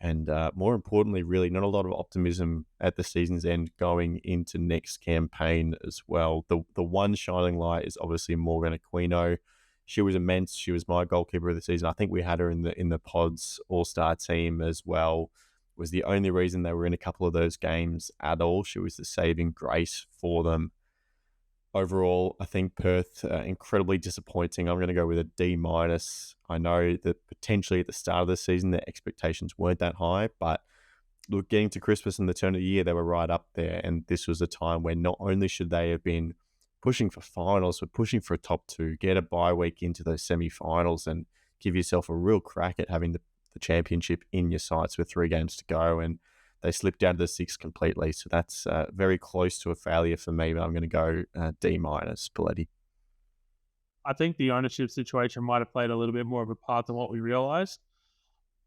S1: And more importantly, really, not a lot of optimism at the season's end going into next campaign as well. The one shining light is obviously Morgan Aquino. She was immense. She was my goalkeeper of the season. I think we had her in the Pods All-Star team as well. Was the only reason they were in a couple of those games at all. She was the saving grace for them. Overall, I think Perth incredibly disappointing. I'm going to go with a D minus. I know that potentially at the start of the season, their expectations weren't that high, but look, getting to Christmas and the turn of the year, they were right up there. And this was a time where not only should they have been pushing for finals, but pushing for a top 2, get a bye week into those semi-finals and give yourself a real crack at having the championship in your sights with 3 games to go. And they slipped out of the 6 completely. So that's very close to a failure for me, but I'm going to go D minus, Poletti.
S3: I think the ownership situation might have played a little bit more of a part than what we realised.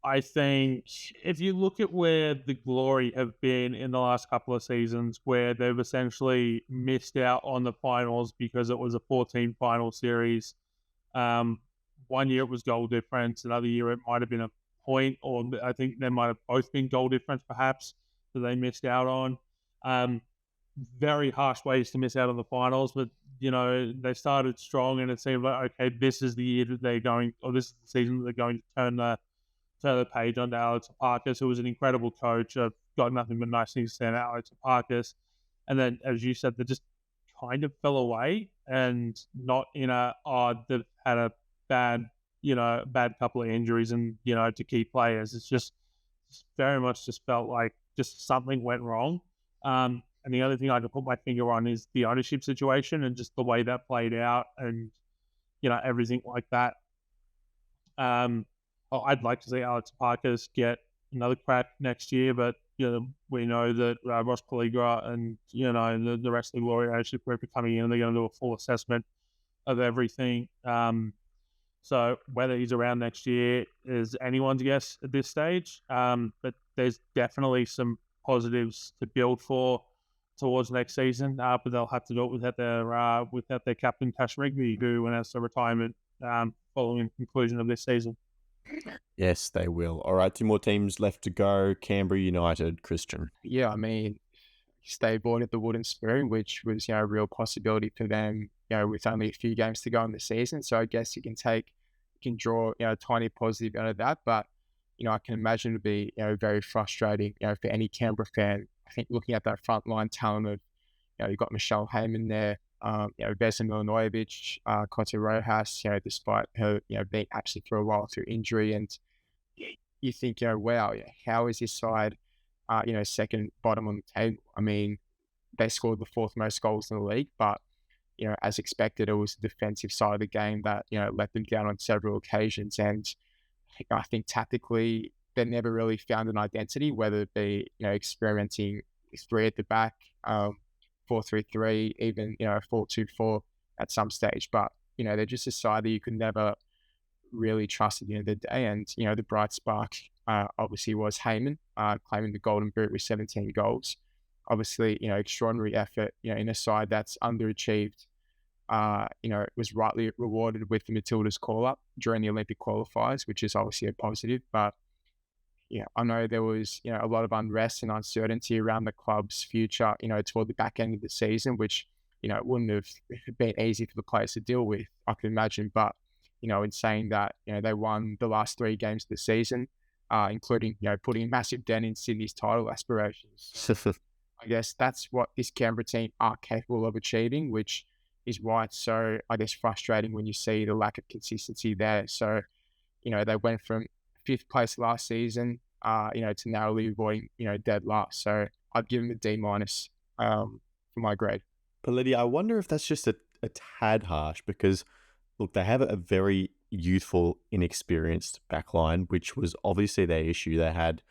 S3: I think if you look at where the Glory have been in the last couple of seasons, where they've essentially missed out on the finals because it was a 14 final series. One year it was goal difference, another year it might have been a point, or I think they might have both been goal difference perhaps that they missed out on. Very harsh ways to miss out on the finals, but they started strong and it seemed like, okay, this is the year that they're going, or this is the season that they're going to turn the page onto Alex Aparkis, who was an incredible coach. I've got nothing but nice things to say about Alex Aparkis. And then, as you said, they just kind of fell away, and not in they've had a bad couple of injuries and, to key players. It's just very much just felt like just something went wrong. And the only thing I can put my finger on is the ownership situation and just the way that played out and, everything like that. I'd like to see Alex Aparkis get another crack next year, but, we know that Ross Paligra and, the rest of the Glory ownership group are coming in and they're going to do a full assessment of everything. So whether he's around next year is anyone's guess at this stage. But there's definitely some positives to build for towards next season. But they'll have to do it without their captain Tash Rigby, who announced a retirement following the conclusion of this season.
S1: Yes, they will. All right, 2 more teams left to go. Canberra United, Christian.
S2: Yeah, I mean, they avoided the wooden spoon, which was, a real possibility for them, with only a few games to go in the season. So I guess you can draw, a tiny positive out of that. But, I can imagine it would be, very frustrating, for any Canberra fan. I think looking at that frontline talent of, you've got Michelle Heyman there, Vesna Milanojevic, Cote Rojas, despite her, being absent for a while through injury. And you think, wow, how is this side, second bottom on the table? I mean, they scored the 4th most goals in the league, but, as expected, it was the defensive side of the game that, let them down on several occasions. And I think tactically, they never really found an identity, whether it be, experimenting with 3 at the back, 4-3-3, even, 4-2-4 at some stage. But, they're just a side that you could never really trust at the end of the day. And, the bright spark obviously was Heyman, claiming the golden boot with 17 goals. obviously, extraordinary effort, in a side that's underachieved. Was rightly rewarded with the Matildas call-up during the Olympic qualifiers, which is obviously a positive. But, I know there was, a lot of unrest and uncertainty around the club's future, toward the back end of the season, which, it wouldn't have been easy for the players to deal with, I can imagine. But, in saying that, they won the last 3 games of the season, including, putting a massive dent in Sydney's title aspirations. So I guess that's what this Canberra team are capable of achieving, which is why it's so, I guess, frustrating when you see the lack of consistency there. So, they went from 5th place last season, to narrowly avoiding, dead last. So I'd give them a D- for my grade.
S1: Poletti, I wonder if that's just a tad harsh because, look, they have a very youthful, inexperienced backline, which was obviously their issue. They had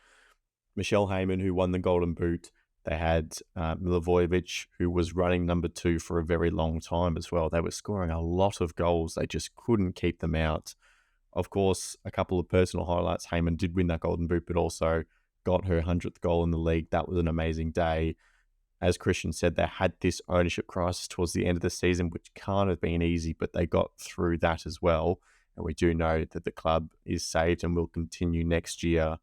S1: Michelle Heyman, who won the Golden Boot. They had Milivojevic, who was running number 2 for a very long time as well. They were scoring a lot of goals. They just couldn't keep them out. Of course, a couple of personal highlights. Heyman did win that Golden Boot, but also got her 100th goal in the league. That was an amazing day. As Christian said, they had this ownership crisis towards the end of the season, which can't have been easy, but they got through that as well. And we do know that the club is saved and will continue next year.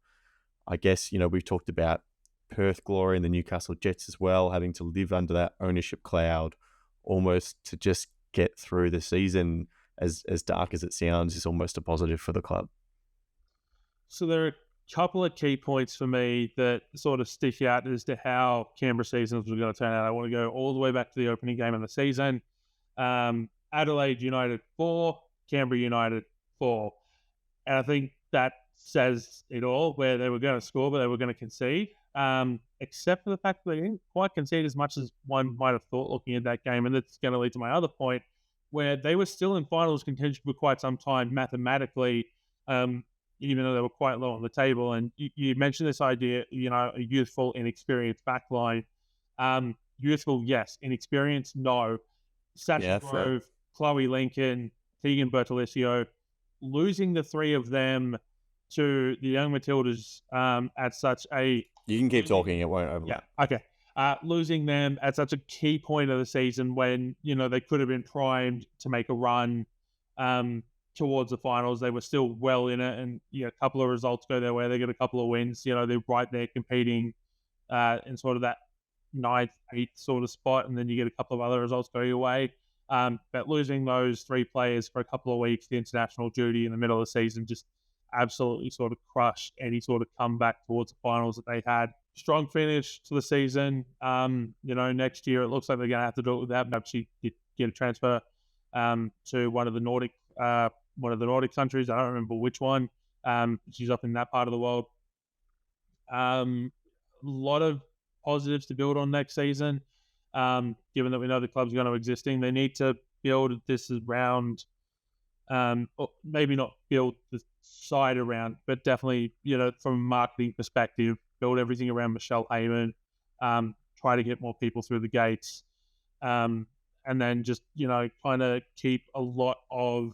S1: I guess, we've talked about Perth Glory and the Newcastle Jets as well, having to live under that ownership cloud almost to just get through the season. As dark as it sounds, is almost a positive for the club.
S3: So there are a couple of key points for me that sort of stick out as to how Canberra seasons were going to turn out. I want to go all the way back to the opening game of the season. Adelaide United 4, Canberra United 4. And I think that says it all, where they were going to score, but they were going to concede. Except for the fact that they didn't quite concede as much as one might have thought looking at that game. And that's going to lead to my other point, where they were still in finals contention for quite some time mathematically, even though they were quite low on the table. And you mentioned this idea, a youthful, inexperienced backline. Youthful, yes. Inexperienced, no. Sasha Grove, Chloe Lincoln, Tegan Bertolicio, losing the 3 of them to the Young Matildas at such a...
S1: You can keep talking, it won't overlap.
S3: Yeah, okay. Losing them at such a key point of the season when, they could have been primed to make a run towards the finals. They were still well in it, and a couple of results go their way. They get a couple of wins. They're right there competing in sort of that 9th, 8th sort of spot, and then you get a couple of other results go your way. But losing those 3 players for a couple of weeks, the international duty in the middle of the season, just absolutely sort of crushed any sort of comeback towards the finals that they had. Strong finish to the season. Next year it looks like they're going to have to do it without. Perhaps you get a transfer to one of the Nordic countries. I don't remember which one. She's up in that part of the world. A lot of positives to build on next season. Given that we know the club's going to existing, they need to build this around. Or maybe not build the side around, but definitely, from a marketing perspective, build everything around Michelle Heyman, try to get more people through the gates, and then just, kind of keep a lot of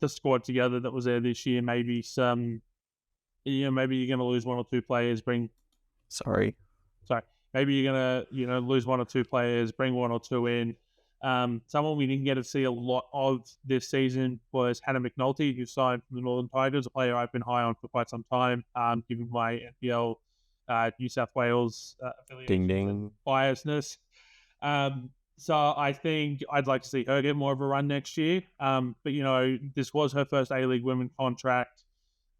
S3: the squad together that was there this year. Maybe maybe you're going to lose 1 or 2 players, Sorry. Maybe you're going to, lose 1 or 2 players, bring 1 or 2 in. Someone we didn't get to see a lot of this season was Hannah McNulty, who signed from the Northern Tigers, a player I've been high on for quite some time, given my NPL New South Wales affiliation biasness. So I think I'd like to see her get more of a run next year. But, this was her first A-League women contract.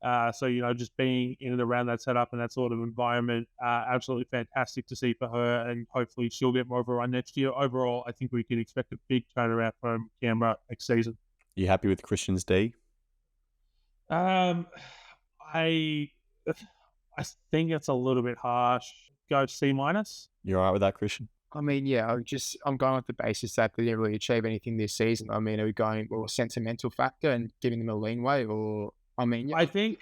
S3: So, just being in and around that setup and that sort of environment, absolutely fantastic to see for her, and hopefully she'll get more of a run next year. Overall, I think we can expect a big turnaround from Canberra next season.
S1: Are you happy with Christian's D?
S3: I think it's a little bit harsh. Go C-.
S1: You all right with that, Christian?
S2: I mean, yeah, I'm going with the basis that they didn't really achieve anything this season. I mean, are we going a sentimental factor and giving them a leanway, or... I mean, yeah,
S3: I think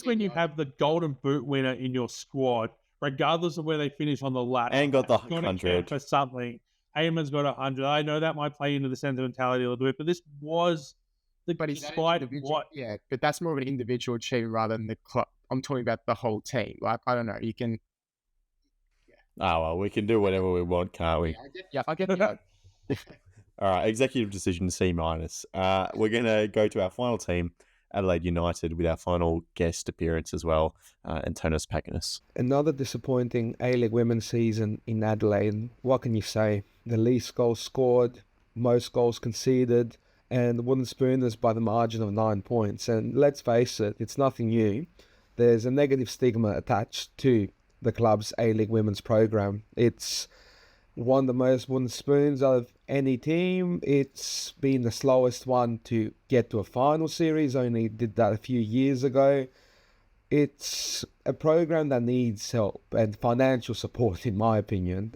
S3: when you have the Golden Boot winner in your squad, regardless of where they finish on the ladder,
S1: and got the 100
S3: for something. Heyman's got 100. I know that might play into the sentimentality a little bit, but this was despite what?
S2: Yeah, but that's more of an individual achievement rather than the club. I'm talking about the whole team. Like, I don't know. You can.
S1: Oh, well, we can do whatever we want, can't we?
S2: I get that.
S1: All right, executive decision C minus. We're going to go to our final team, Adelaide United, with our final guest appearance as well, Antonis Pakinis.
S6: Another disappointing A-League women's season in Adelaide. What can you say? The least goals scored, most goals conceded, and the Wooden Spooners by the margin of 9 points. And let's face it, it's nothing new. There's a negative stigma attached to the club's A-League women's program. It's won the most wooden spoons out of any team. It's been the slowest one to get to a final series, only did that a few years ago. It's a program that needs help and financial support, in my opinion.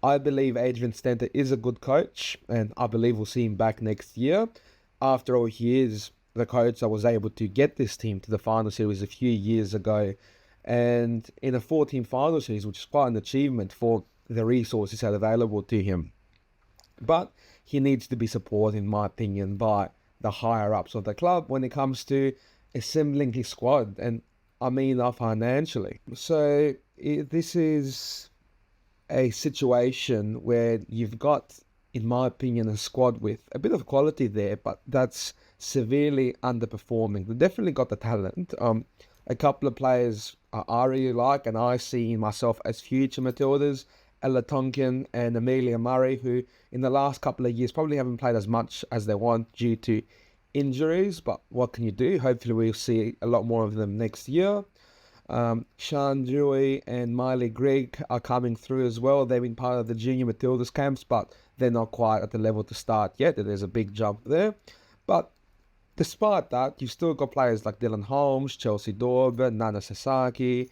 S6: I believe Adrian Stenter is a good coach, and I believe we'll see him back next year. After all, he is the coach that was able to get this team to the final series a few years ago, and in a 14 final series, which is quite an achievement for the resources that are available to him. But he needs to be supported, in my opinion, by the higher-ups of the club when it comes to assembling his squad, and I mean financially. So this is a situation where you've got, in my opinion, a squad with a bit of quality there, but that's severely underperforming. They definitely got the talent. A couple of players I really like, and I see myself as future Matildas, Ella Tonkin and Amelia Murray, who in the last couple of years probably haven't played as much as they want due to injuries, but what can you do? Hopefully we'll see a lot more of them next year. Sean Dewey and Miley Grigg are coming through as well. They've been part of the junior Matildas camps, but they're not quite at the level to start yet. There's a big jump there. But despite that, you've still got players like Dylan Holmes, Chelsea Dorber, Nana Sasaki,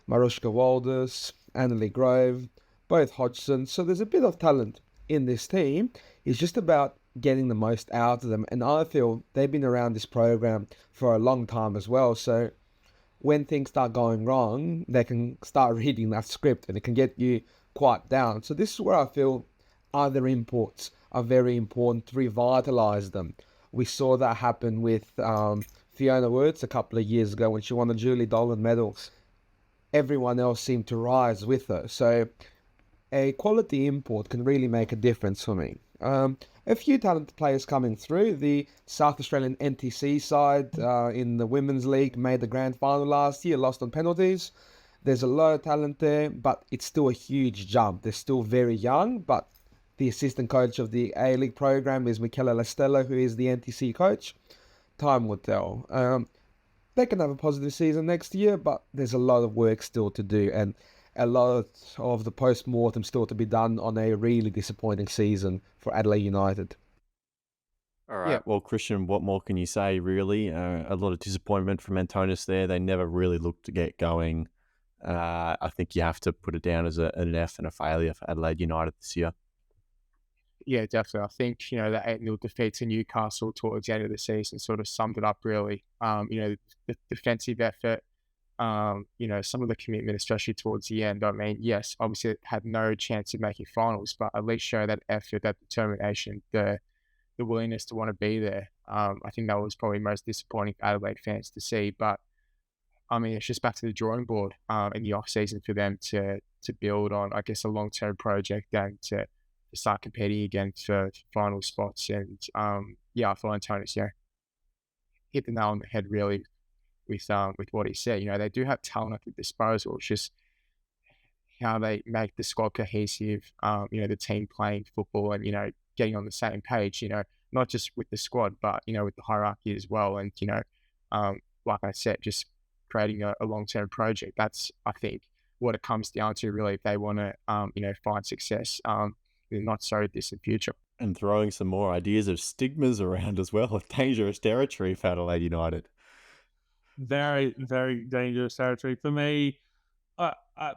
S6: Marushka Waldes, Annalie Grove, both Hodgson. So there's a bit of talent in this team. It's just about getting the most out of them. And I feel they've been around this program for a long time as well. So when things start going wrong, they can start reading that script and it can get you quite down. So this is where I feel other imports are very important to revitalise them. We saw that happen with Fiona Wirtz a couple of years ago when she won the Julie Dolan medals. Everyone else seemed to rise with her. So a quality import can really make a difference for me. A few talented players coming through. The South Australian NTC side in the Women's League made the grand final last year, lost on penalties. There's a lot of talent there, but it's still a huge jump. They're still very young, but the assistant coach of the A-League program is Michela Lastella, who is the NTC coach. Time will tell. They can have a positive season next year, but there's a lot of work still to do, and a lot of the post-mortem still to be done on a really disappointing season for Adelaide United.
S1: All right. Yeah. Well, Christian, what more can you say, really? A lot of disappointment from Antonis there. They never really looked to get going. I think you have to put it down as an F and a failure for Adelaide United this year.
S2: Yeah, definitely. I think, the 8-0 defeat to Newcastle towards the end of the season sort of summed it up, really. The defensive effort, some of the commitment, especially towards the end. I mean, yes, obviously it had no chance of making finals, but at least show that effort, that determination, the willingness to want to be there. I think that was probably most disappointing for Adelaide fans to see. But I mean, it's just back to the drawing board in the off season for them to build on, I guess, a long-term project and to start competing again for final spots. And I feel Antonis, hit the nail on the head really with what he said. They do have talent at their disposal. It's just how they make the squad cohesive, the team playing football and, getting on the same page, not just with the squad, but, with the hierarchy as well. And, like I said, just creating a long-term project. That's, I think, what it comes down to really if they want to, find success in the not so distant future.
S1: And throwing some more ideas of stigmas around as well. Dangerous territory for Adelaide United.
S3: Very, very dangerous territory. For me,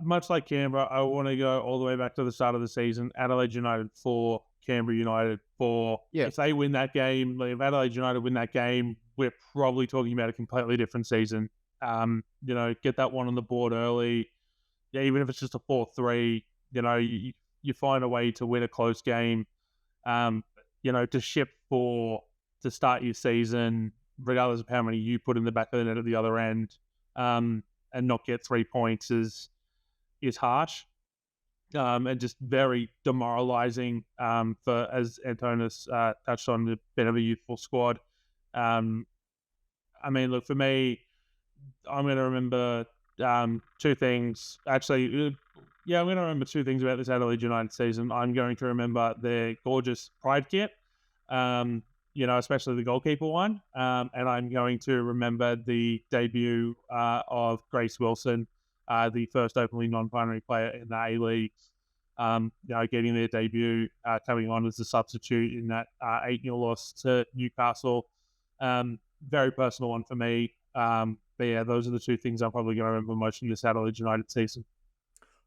S3: much like Canberra, I want to go all the way back to the start of the season. Adelaide United 4, Canberra United 4. Yeah. If they win that game, if Adelaide United win that game, we're probably talking about a completely different season. Get that one on the board early. Yeah, even if it's just a 4-3, you find a way to win a close game. To ship to start your season, regardless of how many you put in the back of the net at the other end, and not get 3 points is harsh. and just very demoralizing for, as Antonis touched on, a bit of a youthful squad. I mean, look, for me, I'm going to remember two things. Actually, I'm going to remember two things about this Adelaide United season. I'm going to remember their gorgeous Pride kit, especially the goalkeeper one. And I'm going to remember the debut of Grace Wilson, the first openly non-binary player in the A-League. Getting their debut, coming on as a substitute in that 8-0 loss to Newcastle. Very personal one for me. But yeah, those are the two things I'm probably going to remember most from this Adelaide United season.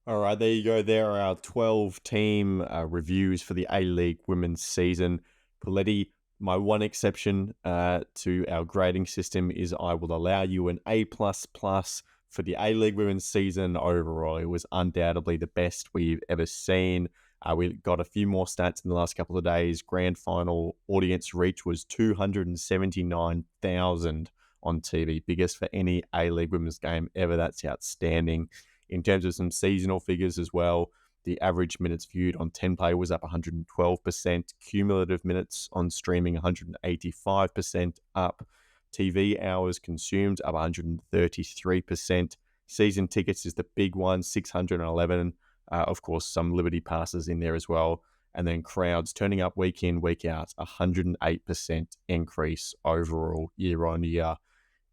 S1: All right, there you go. There are our 12-team reviews for the A-League women's season. Poletti, my one exception to our grading system is I will allow you an A++ for the A-League women's season overall. It was undoubtedly the best we've ever seen. We got a few more stats in the last couple of days. Grand final audience reach was 279,000 on TV, biggest for any A-League women's game ever. That's outstanding. In terms of some seasonal figures as well, the average minutes viewed on 10play was up 112%, cumulative minutes on streaming 185% up, TV hours consumed up 133%, season tickets is the big one, 611, of course some Liberty passes in there as well, and then crowds turning up week in, week out, 108% increase overall year on year.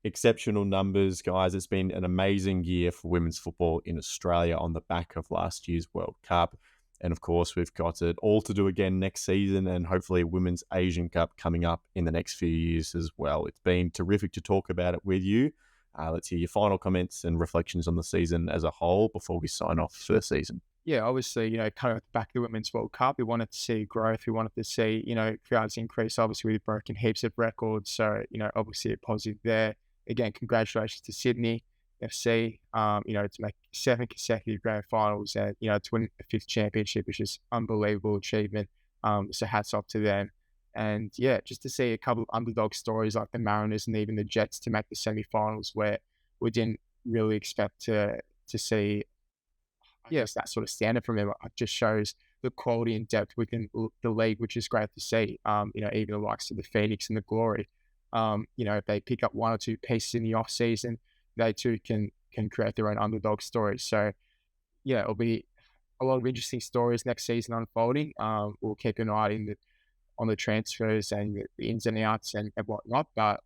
S1: Exceptional numbers, guys. It's been an amazing year for women's football in Australia on the back of last year's World Cup. And of course, we've got it all to do again next season and hopefully a Women's Asian Cup coming up in the next few years as well. It's been terrific to talk about it with you. Let's hear your final comments and reflections on the season as a whole before we sign off for the season.
S2: Yeah, obviously, coming off the back of the Women's World Cup, we wanted to see growth. We wanted to see, crowds increase. Obviously, we've broken heaps of records. So, obviously a positive there. Again, congratulations to Sydney FC, to make 7 consecutive grand finals and, to win a 5th championship, which is unbelievable achievement. So hats off to them. And yeah, just to see a couple of underdog stories like the Mariners and even the Jets to make the semi-finals where we didn't really expect to see, that sort of standard from them. It just shows the quality and depth within the league, which is great to see. Even the likes of the Phoenix and the Glory. If they pick up 1 or 2 pieces in the off season, they too can create their own underdog stories. So yeah, it'll be a lot of interesting stories next season unfolding. We'll keep an eye on the transfers and the ins and outs and whatnot. But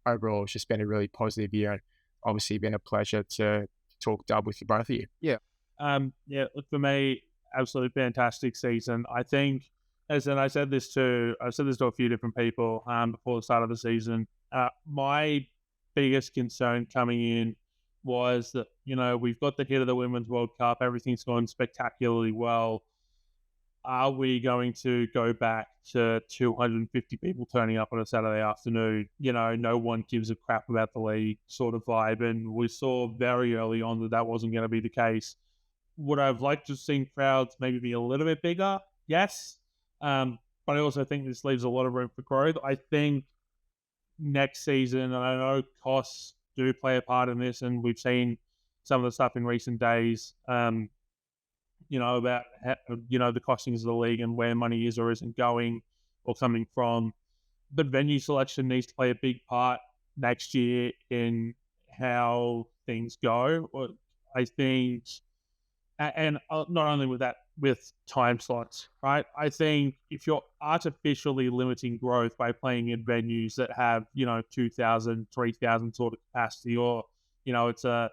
S2: overall, it's just been a really positive year and obviously been a pleasure to talk dub with both of you. Yeah.
S3: Look, for me, absolutely fantastic season. I think, as I said this to a few different people before the start of the season. My biggest concern coming in was that, we've got the hit of the Women's World Cup. Everything's gone spectacularly well. Are we going to go back to 250 people turning up on a Saturday afternoon? No one gives a crap about the league sort of vibe. And we saw very early on that wasn't going to be the case. Would I have liked to have seen crowds maybe be a little bit bigger? Yes. But I also think this leaves a lot of room for growth. I think next season, and I know costs do play a part in this, and we've seen some of the stuff in recent days, about, the costings of the league and where money is or isn't going or coming from. But venue selection needs to play a big part next year in how things go. I think, and not only with that, with time slots, right? I think if you're artificially limiting growth by playing in venues that have, 2,000, 3,000 sort of capacity, or, it's a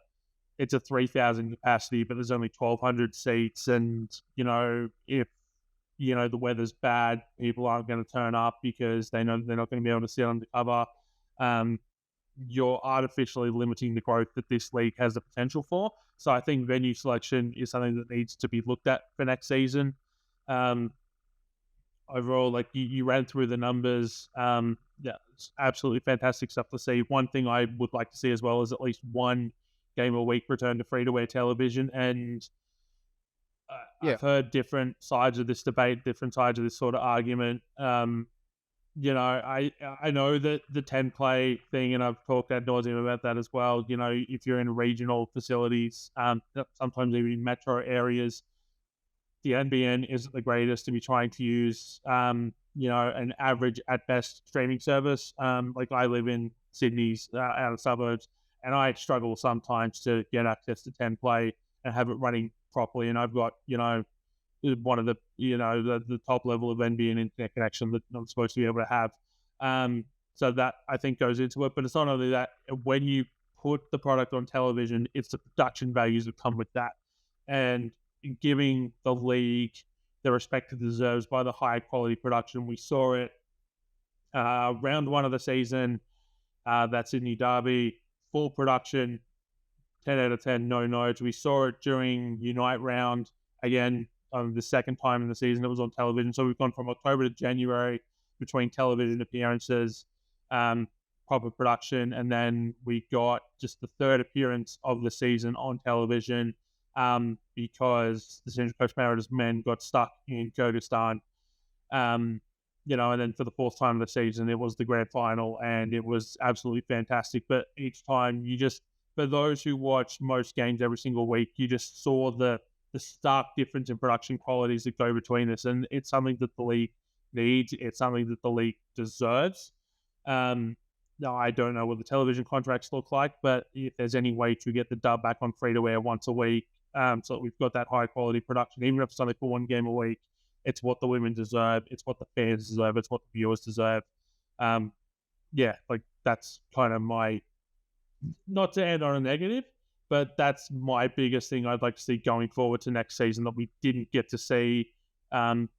S3: 3,000 capacity, but there's only 1,200 seats. And, if, the weather's bad, people aren't going to turn up because they know they're not going to be able to sit under cover. You're artificially limiting the growth that this league has the potential for. So I think venue selection is something that needs to be looked at for next season. Overall, like you ran through the numbers. It's absolutely fantastic stuff to see. One thing I would like to see as well is at least one game a week return to free-to-air television. And I've heard different sides of this debate, different sides of this sort of argument. I know that the 10 play thing, and I've talked ad nauseum about that as well. If you're in regional facilities, sometimes even in metro areas, the NBN isn't the greatest to be trying to use, an average at best streaming service. Like I live in Sydney's out of suburbs, and I struggle sometimes to get access to 10 Play and have it running properly. And I've got, one of the, the top level of NBN internet connection that I'm supposed to be able to have. So that I think goes into it. But it's not only that, when you put the product on television, it's the production values that come with that. And giving the league the respect it deserves by the high quality production. We saw it round 1 of the season, that Sydney Derby, full production, 10 out of 10, no notes. We saw it during Unite round, again, the second time in the season it was on television. So we've gone from October to January between television appearances, proper production, and then we got just the third appearance of the season on television, because the Central Coast Mariners men got stuck in Kyrgyzstan. And then for the fourth time of the season, it was the grand final, and it was absolutely fantastic. But each time for those who watch most games every single week, you just saw the stark difference in production qualities that go between us. And it's something that the league needs. It's something that the league deserves. Now, I don't know what the television contracts look like, but if there's any way to get the dub back on free-to-air once a week, so that we've got that high-quality production, even if it's only for one game a week, it's what the women deserve. It's what the fans deserve. It's what the viewers deserve. That's kind of my, not to end on a negative, but that's my biggest thing I'd like to see going forward to next season that we didn't get to see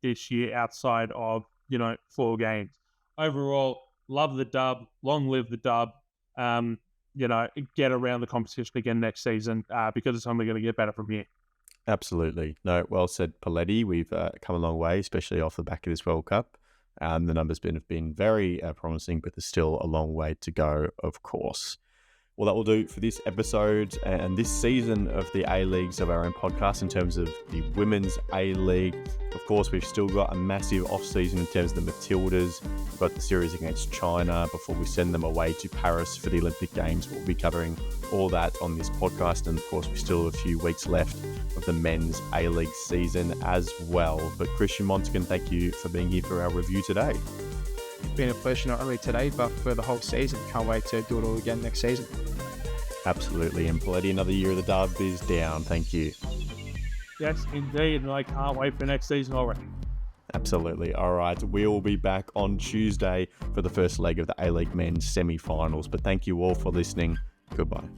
S3: this year outside of, 4 games. Overall, love the dub. Long live the dub. Get around the competition again next season, because it's only going to get better from here.
S1: Absolutely. No, well said, Poletti. We've come a long way, especially off the back of this World Cup. The numbers have been very promising, but there's still a long way to go, of course. Well, that will do for this episode and this season of the A-Leagues of our own podcast in terms of the Women's A-League. Of course, we've still got a massive off-season in terms of the Matildas. We've got the series against China before we send them away to Paris for the Olympic Games. We'll be covering all that on this podcast. And, of course, we still have a few weeks left of the Men's A-League season as well. But Christian Montegan, thank you for being here for our review today.
S2: It's been a pleasure, not only today, but for the whole season. Can't wait to do it all again next season.
S1: Absolutely. And Poletti, another year of the dub is down. Thank you.
S3: Yes, indeed. And I can't wait for next season already.
S1: Absolutely. All right. We'll be back on Tuesday for the first leg of the A-League men's semi-finals. But thank you all for listening. Goodbye.